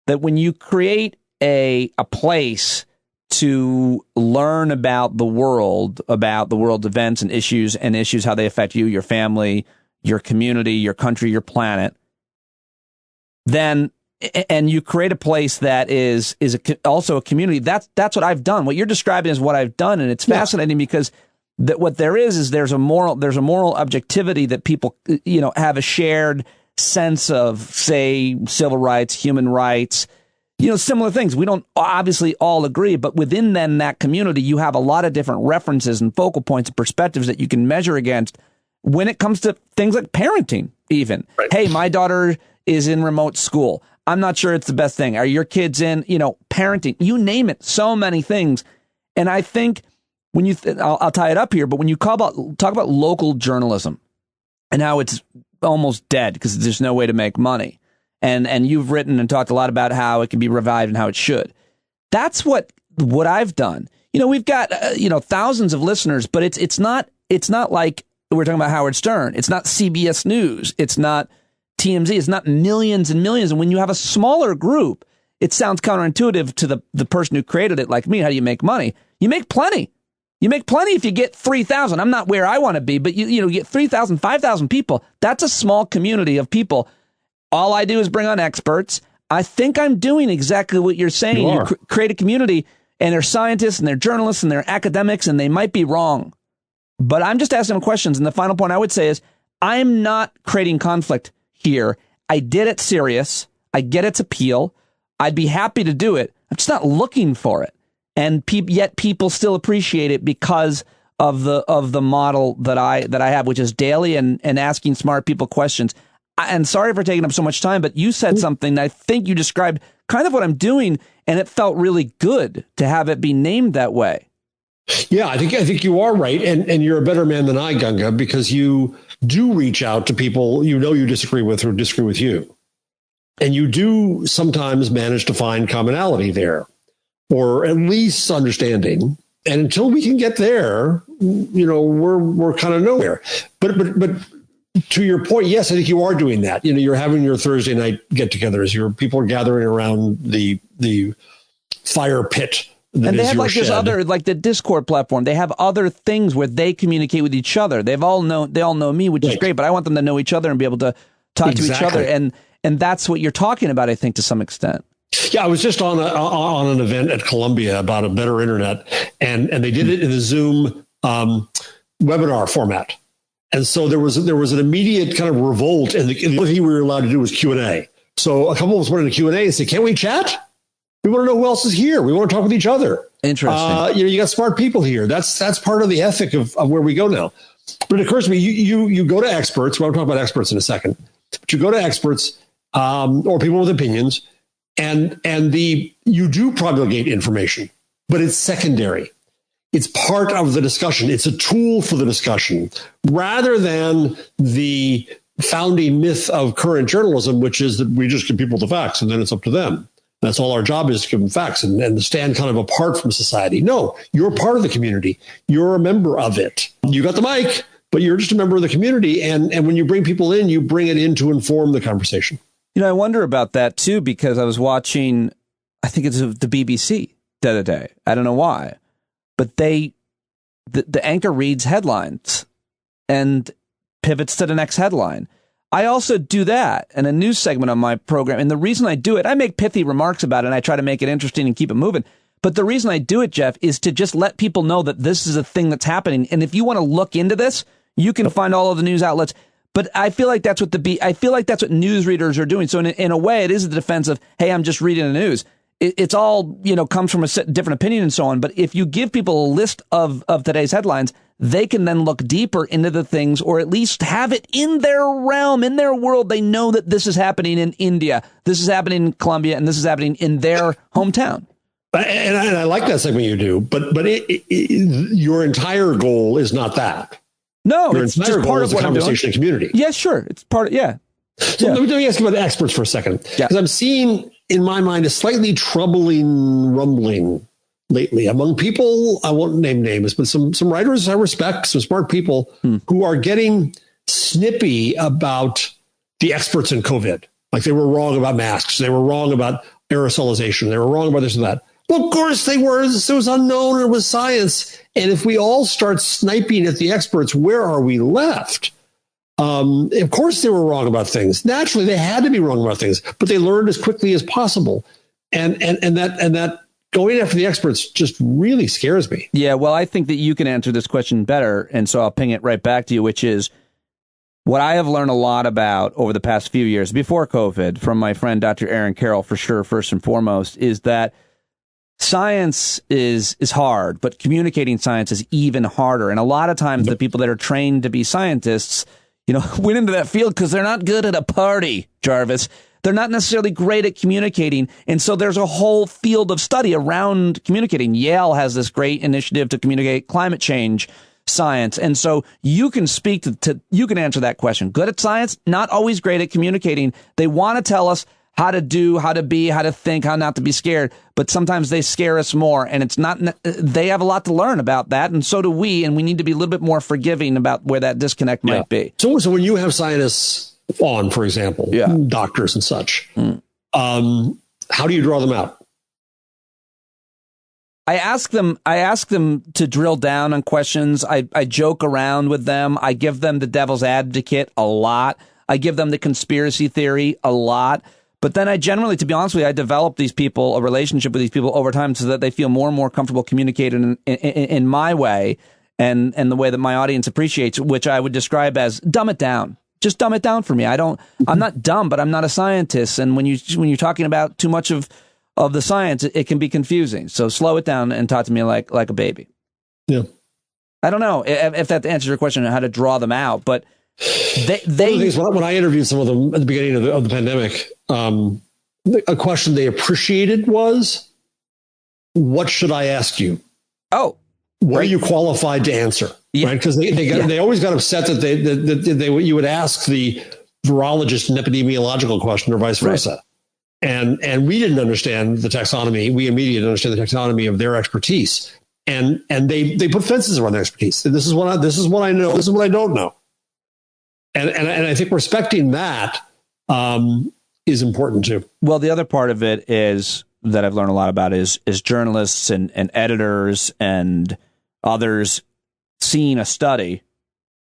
that when you create a place to learn about the world's events and issues, how they affect you, your family, your community, your country, your planet, then, and you create a place that is also a community. That's what I've done. What you're describing is what I've done, and it's fascinating because what there is there's a moral objectivity that people have a shared sense of, say, civil rights, human rights, similar things. We don't obviously all agree, but within that community, you have a lot of different references and focal points and perspectives that you can measure against when it comes to things like parenting, even. Right. Hey, my daughter is in remote school. I'm not sure it's the best thing. Are your kids in, parenting? You name it. So many things. And I think when I'll tie it up here, but when you talk about local journalism and how it's almost dead because there's no way to make money. And you've written and talked a lot about how it can be revived and how it should. That's what I've done. We've got thousands of listeners, but it's not like we're talking about Howard Stern. It's not CBS News. It's not TMZ. It's not millions and millions. And when you have a smaller group, it sounds counterintuitive to the person who created it, like me. How do you make money? You make plenty. You make plenty if you get 3,000. I'm not where I want to be, but you get 3,000, 5,000 people. That's a small community of people. All I do is bring on experts. I think I'm doing exactly what you're saying. You create a community, and they're scientists, and they're journalists, and they're academics, and they might be wrong. But I'm just asking them questions. And the final point I would say is I'm not creating conflict here. I did it serious. I get its appeal. I'd be happy to do it. I'm just not looking for it. And yet people still appreciate it because of the model that I have, which is daily and asking smart people questions. And sorry for taking up so much time, but you said something. I think you described kind of what I'm doing, and it felt really good to have it be named that way. Yeah, I think you are right, and you're a better man than I, Gunga, because you do reach out to people you disagree with or disagree with you, and you do sometimes manage to find commonality there, or at least understanding. And until we can get there, we're kind of nowhere. But to your point, yes, I think you are doing that. You're having your Thursday night get-togethers. Your people are gathering around the fire pit. And they have this other, like the Discord platform. They have other things where they communicate with each other. They all know me, which is great. But I want them to know each other and be able to talk to each other. And that's what you're talking about, I think, to some extent. Yeah, I was just on an event at Columbia about a better internet, and they did it in the Zoom webinar format. And so there was an immediate kind of revolt, and the only thing we were allowed to do was Q&A. So a couple of us went into Q&A and said, "Can't we chat? We want to know who else is here. We want to talk with each other." Interesting. You got smart people here. That's part of the ethic of where we go now. But it occurs to me, you go to experts. Well, I'll talk about experts in a second. But you go to experts or people with opinions, and you do promulgate information, but it's secondary. It's part of the discussion. It's a tool for the discussion rather than the founding myth of current journalism, which is that we just give people the facts and then it's up to them. That's all our job is, to give them facts and stand kind of apart from society. No, you're part of the community. You're a member of it. You got the mic, but you're just a member of the community. And when you bring people in, you bring it in to inform the conversation. I wonder about that, too, because I was watching, I think it's the BBC the other day. I don't know why. But the anchor reads headlines and pivots to the next headline. I also do that in a news segment on my program. And the reason I do it, I make pithy remarks about it, and I try to make it interesting and keep it moving. But the reason I do it, Jeff, is to just let people know that this is a thing that's happening. And if you want to look into this, you can find all of the news outlets. But I feel like that's what newsreaders are doing. So in a way, it is the defense of, hey, I'm just reading the news. It's all, comes from a different opinion and so on. But if you give people a list of today's headlines, they can then look deeper into the things, or at least have it in their realm, in their world. They know that this is happening in India, this is happening in Colombia, and this is happening in their hometown. And I like that segment you do, but your entire goal is not that. No, your it's just part of what I'm doing. Conversation and community. Yeah, sure. It's part of, yeah. So let me ask you about experts for a second. Because I'm seeing, in my mind, a slightly troubling rumbling lately among people, I won't name names, but some writers I respect, some smart people who are getting snippy about the experts in COVID. Like they were wrong about masks. They were wrong about aerosolization. They were wrong about this and that. Well, of course they were. It was unknown. It was science. And if we all start sniping at the experts, where are we left? Of course they were wrong about things. Naturally, they had to be wrong about things, but they learned as quickly as possible. And that going after the experts just really scares me. Yeah, well, I think that you can answer this question better, and so I'll ping it right back to you, which is what I have learned a lot about over the past few years, before COVID, from my friend Dr. Aaron Carroll, for sure, first and foremost, is that science is hard, but communicating science is even harder. And a lot of times the people that are trained to be scientists, went into that field because they're not good at a party, Jarvis. They're not necessarily great at communicating. And so there's a whole field of study around communicating. Yale has this great initiative to communicate climate change science. And so you can speak you can answer that question. Good at science, not always great at communicating. They want to tell us how to do, how to be, how to think, how not to be scared. But sometimes they scare us more. And it's not, they have a lot to learn about that. And so do we. And we need to be a little bit more forgiving about where that disconnect might be. So when you have scientists on, for example, doctors and such, how do you draw them out? I ask them to drill down on questions. I joke around with them. I give them the devil's advocate a lot. I give them the conspiracy theory a lot. But then I generally, to be honest with you, I develop a relationship with these people over time so that they feel more and more comfortable communicating in my way and the way that my audience appreciates, which I would describe as dumb it down. Just dumb it down for me. I'm not dumb, but I'm not a scientist. And when you're talking about too much of the science, it can be confusing. So slow it down and talk to me like a baby. Yeah. I don't know if that answers your question on how to draw them out, but when I interviewed some of them at the beginning of the pandemic, a question they appreciated was, what should I ask you? Oh, what are you qualified to answer? Yeah. Right? Because they always got upset that you would ask the virologist an epidemiological question or vice versa. Right. And we didn't understand the taxonomy. We immediately didn't understand the taxonomy of their expertise. And they put fences around their expertise. This is what I know. This is what I don't know. And I think respecting that is important too. Well, the other part of it is that I've learned a lot about is journalists and editors and others seeing a study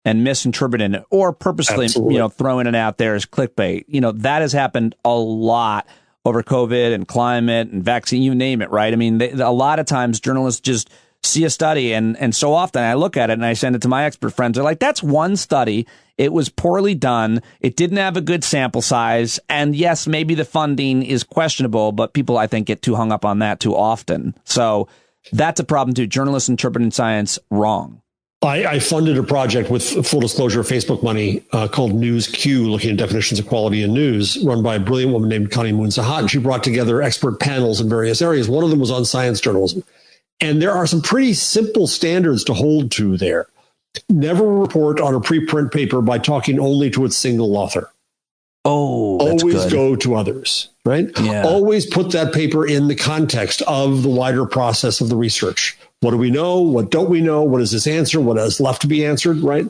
and misinterpreting it or purposely, throwing it out there as clickbait. That has happened a lot over COVID and climate and vaccine, you name it, right? I mean, a lot of times journalists just see a study and so often I look at it and I send it to my expert friends. They're like, that's one study. It was poorly done. It didn't have a good sample size. And yes, maybe the funding is questionable, but people, I think, get too hung up on that too often. So that's a problem too. Journalists interpreting science wrong. I funded a project with full disclosure Facebook money called News Q, looking at definitions of quality in news, run by a brilliant woman named Connie Moon-Sahat. And she brought together expert panels in various areas. One of them was on science journalism. And there are some pretty simple standards to hold to there. Never report on a preprint paper by talking only to its single author. Oh, that's always good. Go to others, right? Yeah. Always put that paper in the context of the wider process of the research. What do we know? What don't we know? What is this answer? What is left to be answered, right?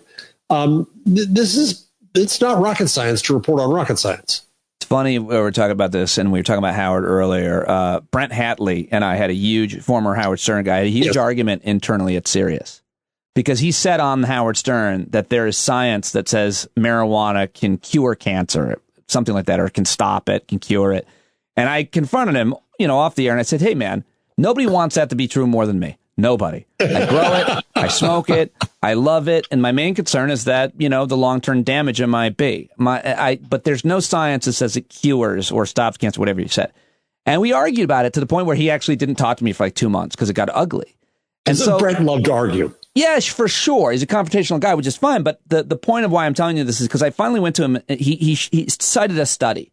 It's not rocket science to report on rocket science. It's funny, we were talking about this, and we were talking about Howard earlier. Brent Hatley and I had a huge, former Howard Stern guy, had a huge argument internally at Sirius. Because he said on Howard Stern that there is science that says marijuana can cure cancer, something like that, or can stop it, can cure it. And I confronted him, off the air, and I said, hey, man, nobody wants that to be true more than me. Nobody. I grow it. I smoke it. I love it. And my main concern is that, the long-term damage it might be. But there's no science that says it cures or stops cancer, whatever you said. And we argued about it to the point where he actually didn't talk to me for like 2 months because it got ugly. And so Brett loved to argue. Yes, for sure. He's a confrontational guy, which is fine. But the point of why I'm telling you this is because I finally went to him. He cited a study.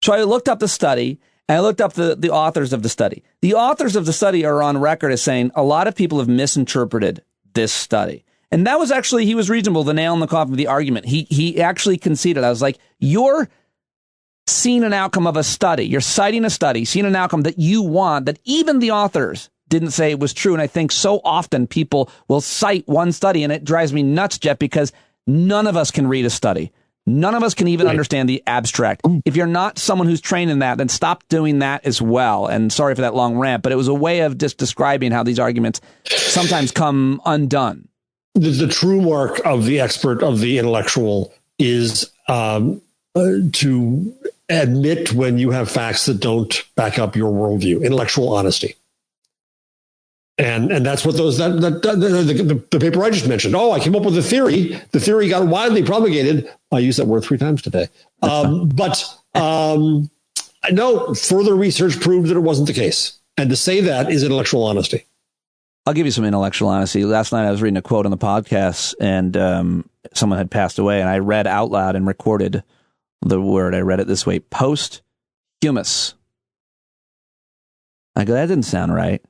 So I looked up the study and I looked up the authors of the study. The authors of the study are on record as saying a lot of people have misinterpreted this study. And that was actually, he was reasonable, the nail in the coffin of the argument. He actually conceded. I was like, you're seeing an outcome of a study. You're citing a study, seeing an outcome that you want, that even the authors didn't say it was true. And I think so often people will cite one study, and it drives me nuts, Jeff, because none of us can read a study. None of us can even understand the abstract. If you're not someone who's trained in that, then stop doing that as well. And sorry for that long rant, but it was a way of just describing how these arguments sometimes come undone. The true mark of the expert, of the intellectual, is to admit when you have facts that don't back up your worldview. Intellectual honesty. And that's what the paper I just mentioned. Oh, I came up with a theory. The theory got widely propagated. I used that word 3 times today. But no, further research proved that it wasn't the case. And to say that is intellectual honesty. I'll give you some intellectual honesty. Last night I was reading a quote on the podcast, and someone had passed away, and I read out loud and recorded the word. I read it this way: posthumous. I go, that didn't sound right.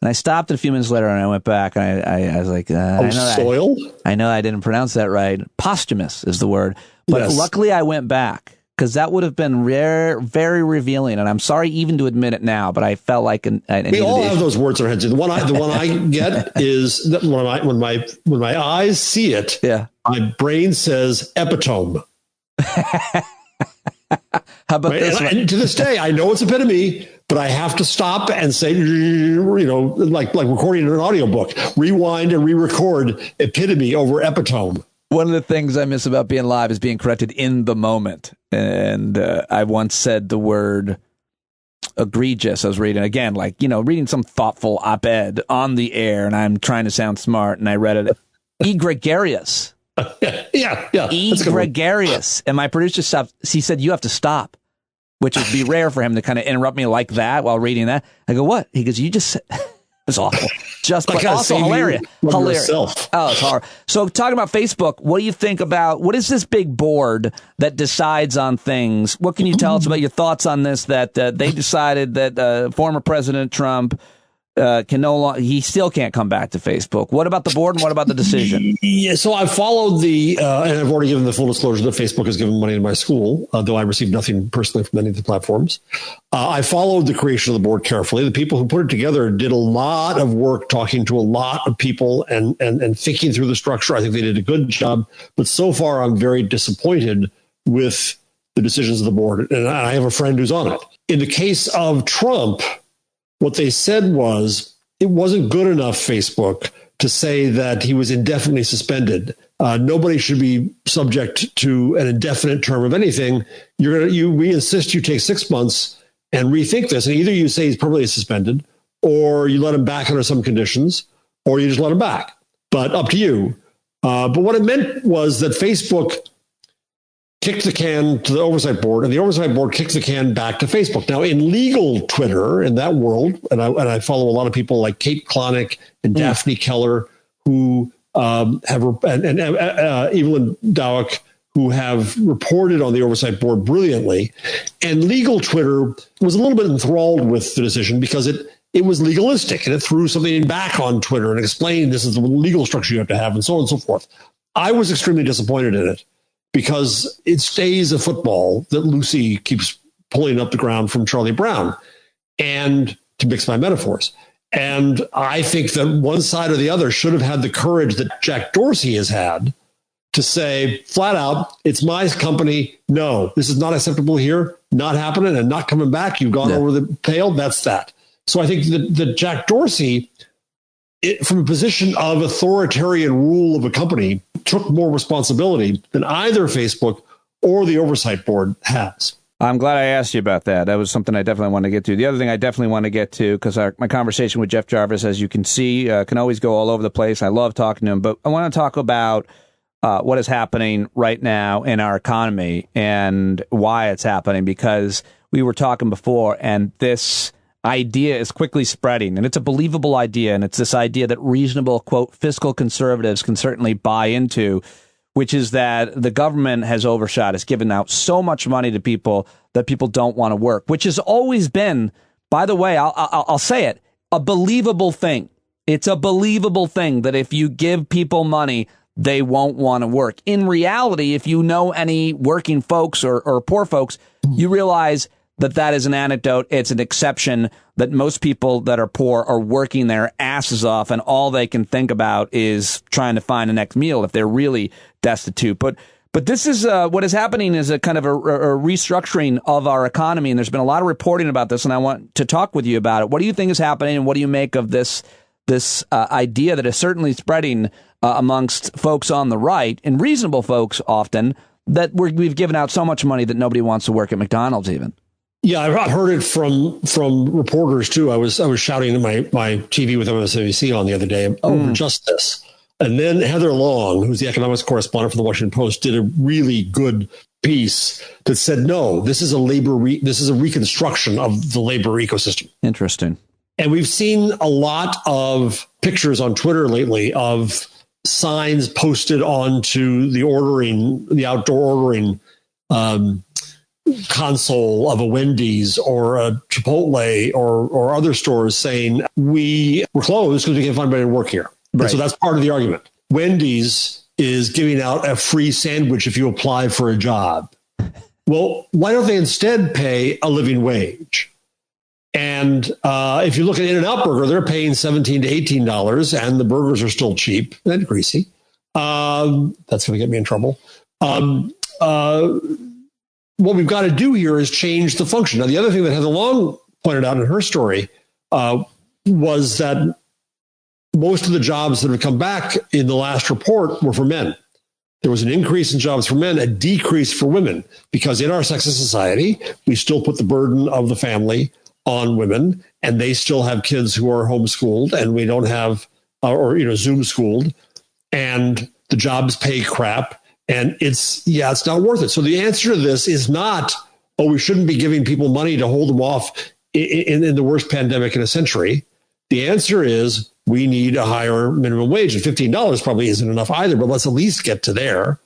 And I stopped a few minutes later, and I went back, and I was like, I know I didn't pronounce that right. Posthumous is the word. But luckily I went back, because that would have been very revealing. And I'm sorry even to admit it now, but I felt like we all have those words in our heads. The one I get is that when my eyes see it, my brain says epitome. How about this one? And to this day, I know it's epitome, but I have to stop and say, like recording an audiobook, rewind and re-record epitome over epitome. One of the things I miss about being live is being corrected in the moment. And I once said the word egregious. I was reading, again, reading some thoughtful op-ed on the air, and I'm trying to sound smart, and I read it, egregious. Yeah. Egregious. And my producer he said, you have to stop, which would be rare for him to kind of interrupt me like that while reading that. I go, what? He goes, you just said... It's awful. But also hilarious. Hilarious. Oh, it's horrible. So talking about Facebook, what do you think about, what is this big board that decides on things? What can you tell us about your thoughts on this, that they decided that former President Trump can no longer, he still can't come back to Facebook? What about the board, and what about the decision? Yeah, so I followed and I've already given the full disclosure that Facebook has given money to my school, though I received nothing personally from any of the platforms. I followed the creation of the board carefully. The people who put it together did a lot of work talking to a lot of people and thinking through the structure. I think they did a good job, but so far I'm very disappointed with the decisions of the board. And I have a friend who's on it. In the case of Trump, what they said was it wasn't good enough, Facebook, to say that he was indefinitely suspended. Nobody should be subject to an indefinite term of anything. We insist you take 6 months and rethink this. And either you say he's permanently suspended, or you let him back under some conditions, or you just let him back. But up to you. But what it meant was that Facebook kicked the can to the oversight board, and the oversight board kicked the can back to Facebook. Now, in legal Twitter, in that world, and I follow a lot of people like Kate Klonick and Daphne Keller, who and Evelyn Dowick, who have reported on the oversight board brilliantly. And legal Twitter was a little bit enthralled with the decision because it was legalistic, and it threw something back on Twitter and explained this is the legal structure you have to have, and so on and so forth. I was extremely disappointed in it, because it stays a football that Lucy keeps pulling up the ground from Charlie Brown, and to mix my metaphors. And I think that one side or the other should have had the courage that Jack Dorsey has had to say flat out, it's my company. No, this is not acceptable here. Not happening and not coming back. You've gone over the pale. That's that. So I think that Jack Dorsey, from a position of authoritarian rule of a company, took more responsibility than either Facebook or the oversight board has. I'm glad I asked you about that. That was something I definitely want to get to. The other thing I definitely want to get to, because my conversation with Jeff Jarvis, as you can see, can always go all over the place. I love talking to him, but I want to talk about what is happening right now in our economy and why it's happening, because we were talking before, and this idea is quickly spreading, and it's a believable idea, and it's this idea that reasonable, quote, fiscal conservatives can certainly buy into, which is that the government has overshot, has given out so much money to people that people don't want to work, which has always been, by the way, I'll say it, a believable thing. It's a believable thing that if you give people money, they won't want to work. In reality, if you know any working folks or poor folks, you realize that is an anecdote. It's an exception, that most people that are poor are working their asses off, and all they can think about is trying to find the next meal if they're really destitute. But this is what is happening is a kind of a restructuring of our economy, and there's been a lot of reporting about this, and I want to talk with you about it. What do you think is happening, and what do you make of this idea that is certainly spreading amongst folks on the right, and reasonable folks often, that we've given out so much money that nobody wants to work at McDonald's even? Yeah, I heard it from reporters too. I was shouting at my TV with MSNBC on the other day over just this. And then Heather Long, who's the economics correspondent for the Washington Post, did a really good piece that said, no, this is a reconstruction of the labor ecosystem. Interesting. And we've seen a lot of pictures on Twitter lately of signs posted onto the outdoor ordering console of a Wendy's or a Chipotle or other stores saying, we're closed because we can't find anybody to work here. Right. So that's part of the argument. Wendy's is giving out a free sandwich if you apply for a job. Well, why don't they instead pay a living wage? And if you look at In-N-Out Burger, they're paying $17 to $18, and the burgers are still cheap and greasy. That's going to get me in trouble. What we've got to do here is change the function. Now, the other thing that Heather Long pointed out in her story was that most of the jobs that have come back in the last report were for men. There was an increase in jobs for men, a decrease for women, because in our sexist society, we still put the burden of the family on women, and they still have kids who are homeschooled, and we don't have, Zoom schooled, and the jobs pay crap, and it's not worth it. So the answer to this is not, we shouldn't be giving people money to hold them off in the worst pandemic in a century. The answer is we need a higher minimum wage, and $15 probably isn't enough either, but let's at least get to there.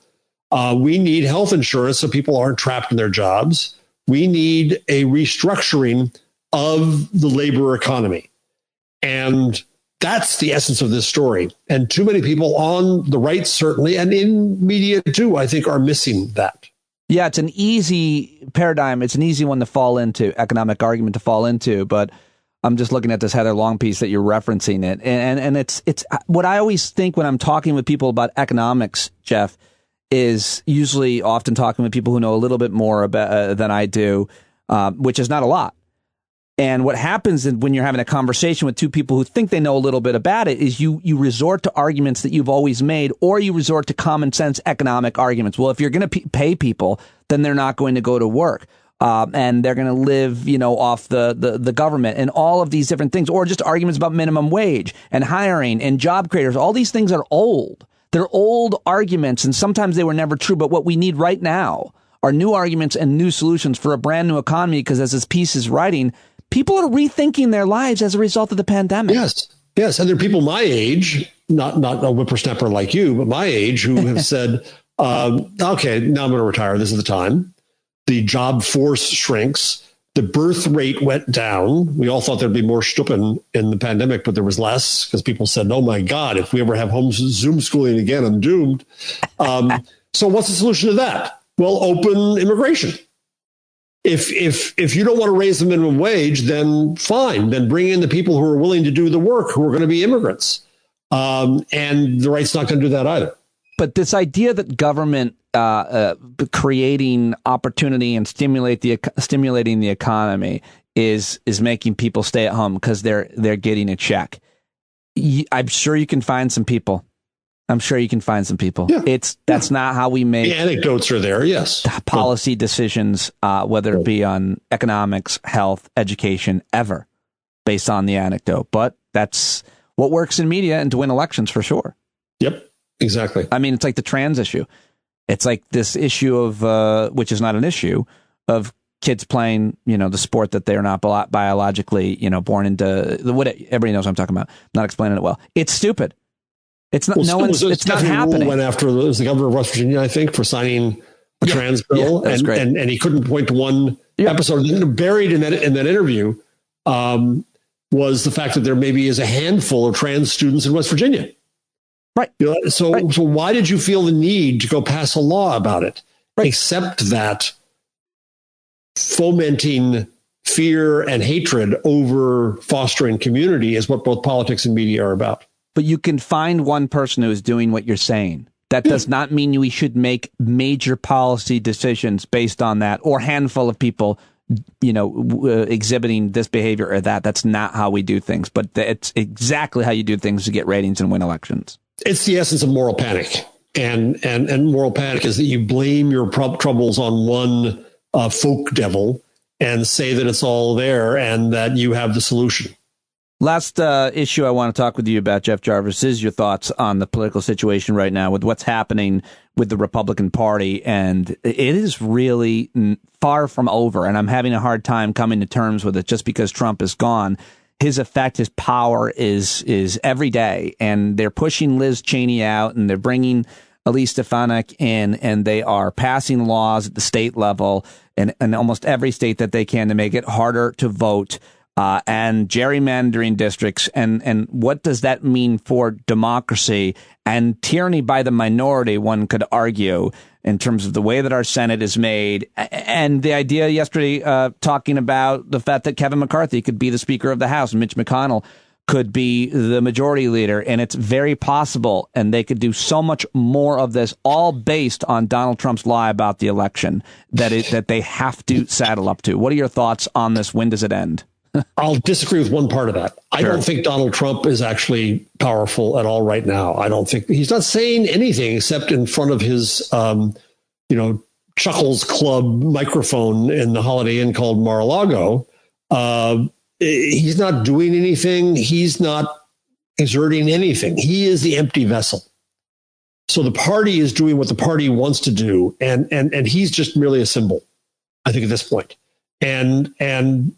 We need health insurance so people aren't trapped in their jobs. We need a restructuring of the labor economy. And that's the essence of this story. And too many people on the right, certainly, and in media too, I think, are missing that. Yeah, it's an easy paradigm. It's an easy one to fall into, economic argument to fall into. But I'm just looking at this Heather Long piece that you're referencing it. And it's what I always think when I'm talking with people about economics, Jeff, is usually often talking with people who know a little bit more about, than I do, which is not a lot. And what happens when you're having a conversation with two people who think they know a little bit about it is you resort to arguments that you've always made, or you resort to common sense economic arguments. Well, if you're going to pay people, then they're not going to go to work. And they're going to live, off the government and all of these different things, or just arguments about minimum wage and hiring and job creators. All these things are old. They're old arguments, and sometimes they were never true. But what we need right now are new arguments and new solutions for a brand new economy, because as this piece is writing, people are rethinking their lives as a result of the pandemic. Yes. And there are people my age, not a whippersnapper like you, but my age, who have said, okay, now I'm going to retire. This is the time. The job force shrinks. The birth rate went down. We all thought there'd be more stuppen in the pandemic, but there was less, because people said, oh my God, if we ever have Zoom schooling again, I'm doomed. So what's the solution to that? Well, open immigration. If you don't want to raise the minimum wage, then fine. Then bring in the people who are willing to do the work, who are going to be immigrants. And the right's not going to do that either. But this idea that government creating opportunity and stimulating the economy is making people stay at home because they're getting a check. I'm sure you can find some people. Yeah. That's not how we make. The anecdotes are there, yes. Policy decisions, whether it be on economics, health, education, ever based on the anecdote. But that's what works in media and to win elections for sure. Yep, exactly. I mean, it's like the trans issue. It's like this issue of, which is not an issue, of kids playing, the sport that they're not biologically, born into. What everybody knows what I'm talking about. I'm not explaining it well. It's stupid. It's not. It's not happening. Went after it was the governor of West Virginia, I think, for signing a trans bill, and he couldn't point to one episode. Buried in that interview was the fact that there maybe is a handful of trans students in West Virginia. Right. So why did you feel the need to go pass a law about it? Right. Except that fomenting fear and hatred over fostering community is what both politics and media are about. But you can find one person who is doing what you're saying. That does not mean we should make major policy decisions based on that, or a handful of people, exhibiting this behavior or that. That's not how we do things. But it's exactly how you do things to get ratings and win elections. It's the essence of moral panic. And moral panic is that you blame your troubles on one folk devil and say that it's all there and that you have the solution. Last issue I want to talk with you about, Jeff Jarvis, is your thoughts on the political situation right now with what's happening with the Republican Party. And it is really far from over. And I'm having a hard time coming to terms with it just because Trump is gone. His effect, his power is every day. And they're pushing Liz Cheney out and they're bringing Elise Stefanik in, and they are passing laws at the state level and almost every state that they can to make it harder to vote. And gerrymandering districts, and what does that mean for democracy and tyranny by the minority, one could argue, in terms of the way that our Senate is made. And the idea yesterday talking about the fact that Kevin McCarthy could be the Speaker of the House and Mitch McConnell could be the majority leader. And it's very possible, and they could do so much more of this, all based on Donald Trump's lie about the election, that they have to saddle up to. What are your thoughts on this? When does it end? I'll disagree with one part of that. I don't think Donald Trump is actually powerful at all right now. I don't think he's not saying anything except in front of his, Chuckles Club microphone in the Holiday Inn called Mar-a-Lago. He's not doing anything. He's not exerting anything. He is the empty vessel. So the party is doing what the party wants to do. And he's just merely a symbol, I think, at this point. And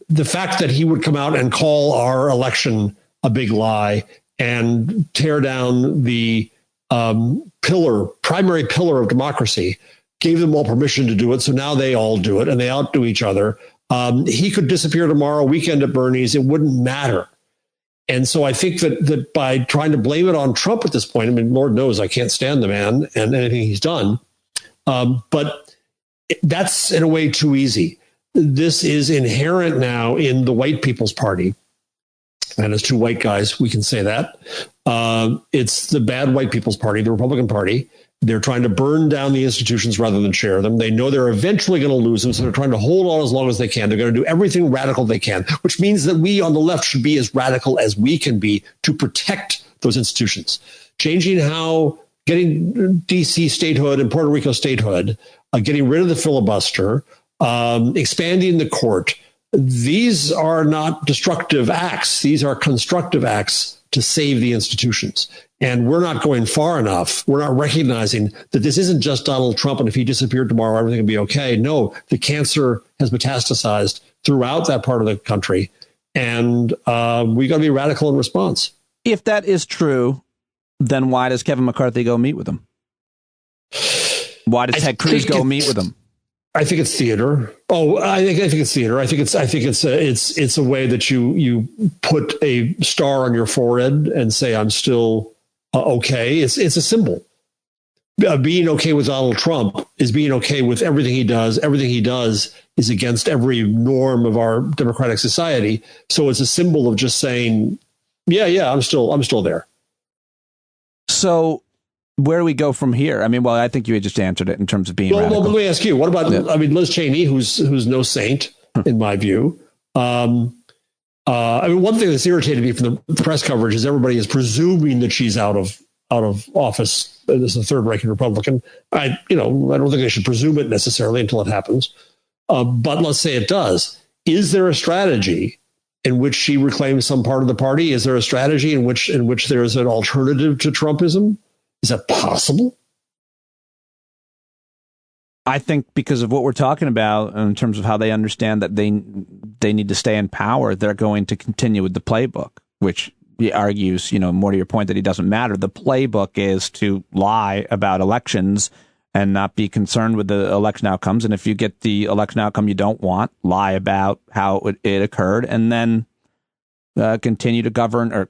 the fact that he would come out and call our election a big lie and tear down the primary pillar of democracy, gave them all permission to do it. So now they all do it and they outdo each other. He could disappear tomorrow, weekend at Bernie's. It wouldn't matter. And so I think that by trying to blame it on Trump at this point, I mean, Lord knows I can't stand the man and anything he's done. But that's in a way too easy. This is inherent now in the white people's party. And as two white guys, we can say that. It's the bad white people's party, the Republican Party. They're trying to burn down the institutions rather than share them. They know they're eventually going to lose them, so they're trying to hold on as long as they can. They're going to do everything radical they can, which means that we on the left should be as radical as we can be to protect those institutions. Changing how, getting D.C. statehood and Puerto Rico statehood, getting rid of the filibuster, expanding the court. These are not destructive acts. These are constructive acts to save the institutions. And we're not going far enough. We're not recognizing that this isn't just Donald Trump, and if he disappeared tomorrow, everything would be okay. No, the cancer has metastasized throughout that part of the country. And we got to be radical in response. If that is true, then why does Kevin McCarthy go meet with him? Why does Ted Cruz go meet with him? I think it's theater. I think it's theater. I think it's a way that you put a star on your forehead and say, I'm still okay. It's a symbol. Being okay with Donald Trump is being okay with everything he does. Everything he does is against every norm of our democratic society. So it's a symbol of just saying, yeah, I'm still there. So where do we go from here? I mean, well, I think you had just answered it in terms of being radical. Well, let me ask you, what about, Liz Cheney, who's no saint, in my view. One thing that's irritated me from the press coverage is everybody is presuming that she's out of office as a third-ranking Republican. I don't think they should presume it necessarily until it happens. But let's say it does. Is there a strategy in which she reclaims some part of the party? Is there a strategy in which there is an alternative to Trumpism? Is that possible? I think because of what we're talking about in terms of how they understand that they need to stay in power, they're going to continue with the playbook, which he argues, more to your point, that it doesn't matter. The playbook is to lie about elections and not be concerned with the election outcomes. And if you get the election outcome you don't want, lie about how it occurred, and then continue to govern, or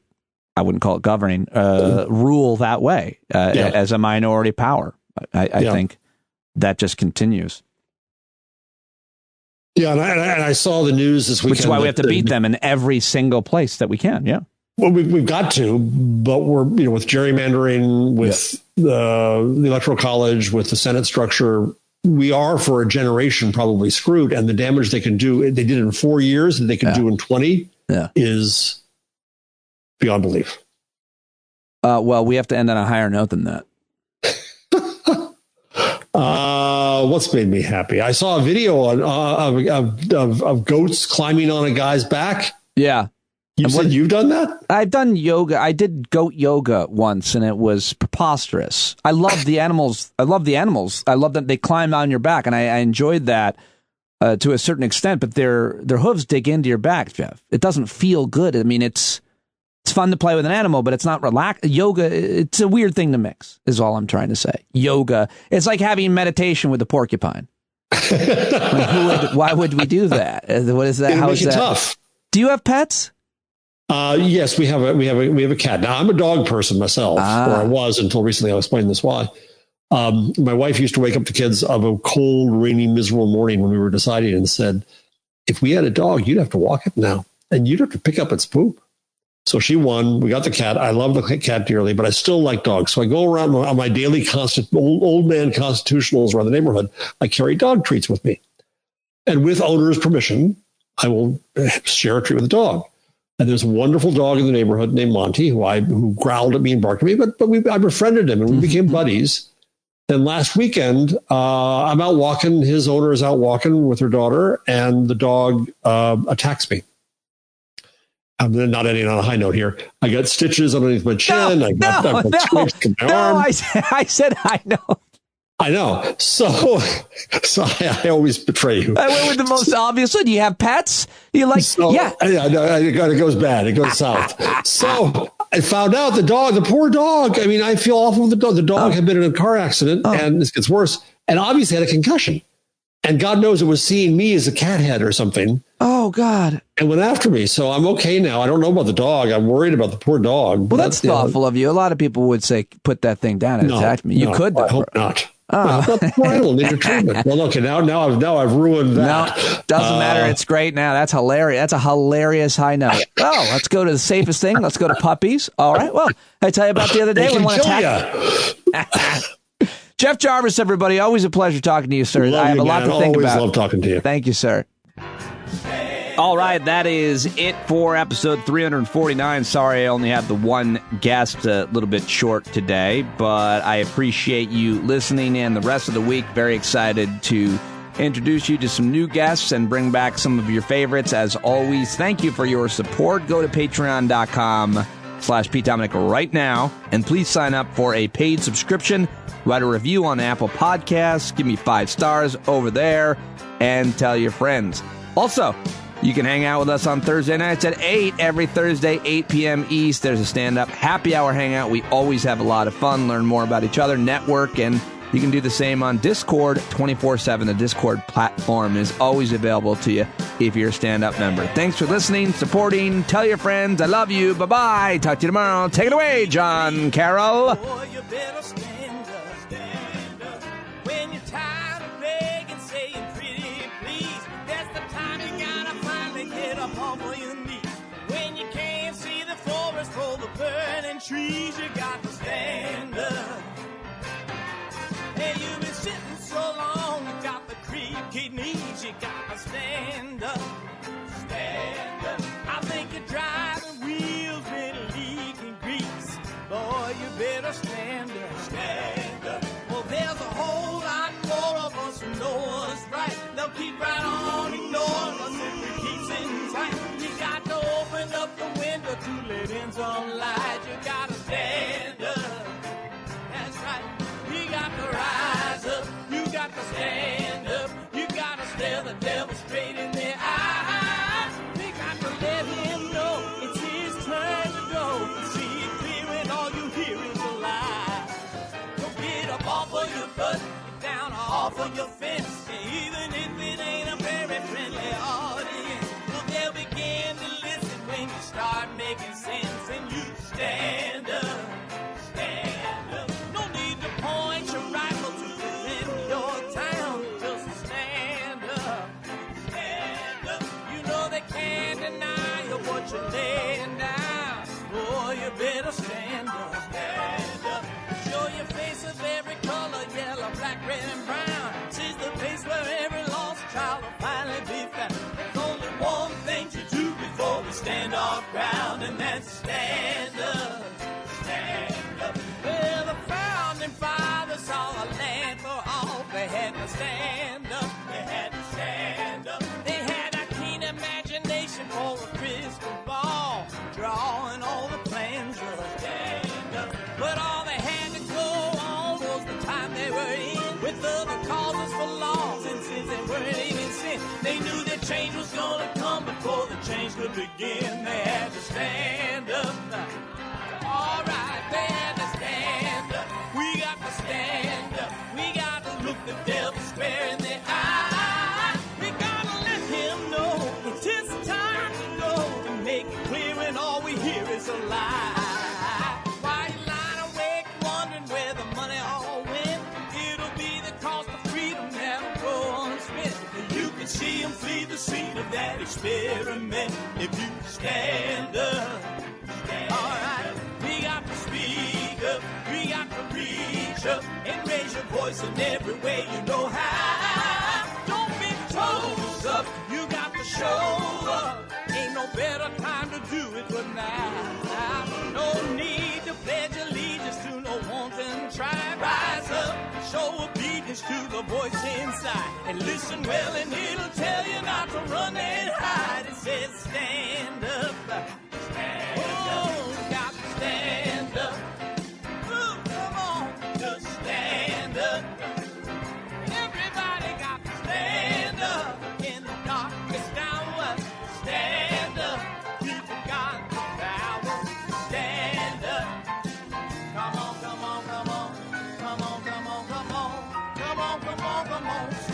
I wouldn't call it governing, rule that way as a minority power. I think that just continues. Yeah, and I saw the news this weekend. Which is why we have to beat them in every single place that we can. Yeah. Well, we've got to, but we're, with gerrymandering, with the Electoral College, with the Senate structure, we are for a generation probably screwed. And the damage they can do, they did it in 4 years, and they can do in 20 is beyond belief. Well, we have to end on a higher note than that. What's made me happy? I saw a video of goats climbing on a guy's back. Yeah. You said you've done that? I've done yoga. I did goat yoga once, and it was preposterous. I love the animals. I love that they climb on your back, and I enjoyed that to a certain extent. But their hooves dig into your back, Jeff. It doesn't feel good. I mean, it's fun to play with an animal, but it's not relaxed. Yoga, it's a weird thing to mix, is all I'm trying to say. Yoga, it's like having meditation with a porcupine. Why would we do that? What is that? How is that? Tough. Do you have pets? Yes, we have a cat. Now, I'm a dog person myself, or I was until recently. I'll explain this why. My wife used to wake up the kids of a cold, rainy, miserable morning when we were deciding and said, if we had a dog, you'd have to walk it now, and you'd have to pick up its poop. So she won. We got the cat. I love the cat dearly, but I still like dogs. So I go around on my daily old man constitutionals around the neighborhood. I carry dog treats with me. And with owner's permission, I will share a treat with a dog. And there's a wonderful dog in the neighborhood named Monty, who growled at me and barked at me, but I befriended him and we became buddies. And last weekend, I'm out walking. His owner is out walking with her daughter, and the dog attacks me. I'm not ending on a high note here. I got stitches underneath my chin. I got scrapes in my arm. I said I know. I know. So I always betray you. I went with the most obvious one. You have pets? You like? Yeah. It goes bad. It goes south. So I found out the poor dog. I mean, I feel awful with the dog. The dog had been in a car accident, and this gets worse. And obviously had a concussion. And God knows it was seeing me as a cat head or something. Oh, God. And went after me. So I'm okay now. I don't know about the dog. I'm worried about the poor dog. Well, that's thoughtful of you. A lot of people would say, put that thing down and attack me. You could, though. I hope not. Well, need your treatment. Well, okay, now I've ruined that. No, doesn't matter. It's great now. That's hilarious. That's a hilarious high note. Oh, let's go to the safest thing. Let's go to puppies. All right. Well, I tell you about the other day when one attacked. Jeff Jarvis, everybody. Always a pleasure talking to you, sir. I have a lot to think about. Always love talking to you. Thank you, sir. All right, that is it for episode 349. Sorry, I only have the one guest, a little bit short today, but I appreciate you listening in the rest of the week. Very excited to introduce you to some new guests and bring back some of your favorites. As always, thank you for your support. Go to patreon.com/Pete Dominic right now, and please sign up for a paid subscription. Write a review on Apple Podcasts. Give me 5 stars over there, and tell your friends. Also, you can hang out with us on Thursday nights at 8, every Thursday, 8 p.m. East. There's a stand-up happy hour hangout. We always have a lot of fun, learn more about each other, network, and you can do the same on Discord 24/7. The Discord platform is always available to you if you're a stand-up member. Thanks for listening, supporting. Tell your friends. I love you. Bye-bye. Talk to you tomorrow. Take it away, John Carroll. When you're tired of begging, saying pretty please, that's the time you gotta finally get up off of your knees. When you can't see the forest for the burning trees, you got to stand up. Hey, you've been sitting so long, you got the creaky knees, you got to stand up. Stand up. I think you're driving wheels with leaking grease. Boy, you better stand up. Stand up. Well, there's a whole lot more of us who know what's right. They'll keep right on ignoring us if we keep sitting tight. You got to open up the window to let in some light. You got to stand up. That's right. You got to rise up. You got to stand up. You got to stare the devil straight in the eye. We got to let him know it's his turn to go. See it clear when all you hear is a lie. Get up off of your butt, get down off of your fence. Even if it ain't a very friendly audience, well, they'll begin to listen when you start making sense. And you stand up, stand up. No need to point your rifle to defend your town. Just stand up, stand up. can't deny what you're laying down. Boy, you better stand up. Stand up. Show your face of every color, yellow, black, red, and brown. She's the place where every lost child will finally be found. There's only one thing to do before we stand our ground, and that's stand up. Stand up. Well, the founding fathers saw a land for all. They had to stand up. They had to stand up. They had a keen imagination for a crystal ball, drawing all the plans of stand up. But all they had to go on was the time they were in, with other causes for laws, and since they weren't even sin, they knew that change was gonna come before the change could begin. They had to stand up. All right, they had to stand up. We got to stand up. We got to look the devil square in the eye. We gotta let him know it's his time to go, to make it clear when all we hear is a lie. Why you lying awake wondering where the money all went? It'll be the cost of freedom that'll go unspent. You can see him flee the scene of that experiment if you stand up. All right, we got to speak up, we got to reach up and raise your voice in every way you know how. Don't be toes up, you got to show up. Ain't no better time to do it but now. No need to pledge allegiance to no wanton tribe. Rise up, show obedience to the voice inside, and listen well and it'll tell you not to run and hide. It says stand up. Stand up. Got to stand up. Ooh, come on, just stand up. Everybody got to stand up in the darkest hour. Stand up. People got the power. Stand up. Come on, come on, come on. Come on, come on, come on. Come on, come on, come on.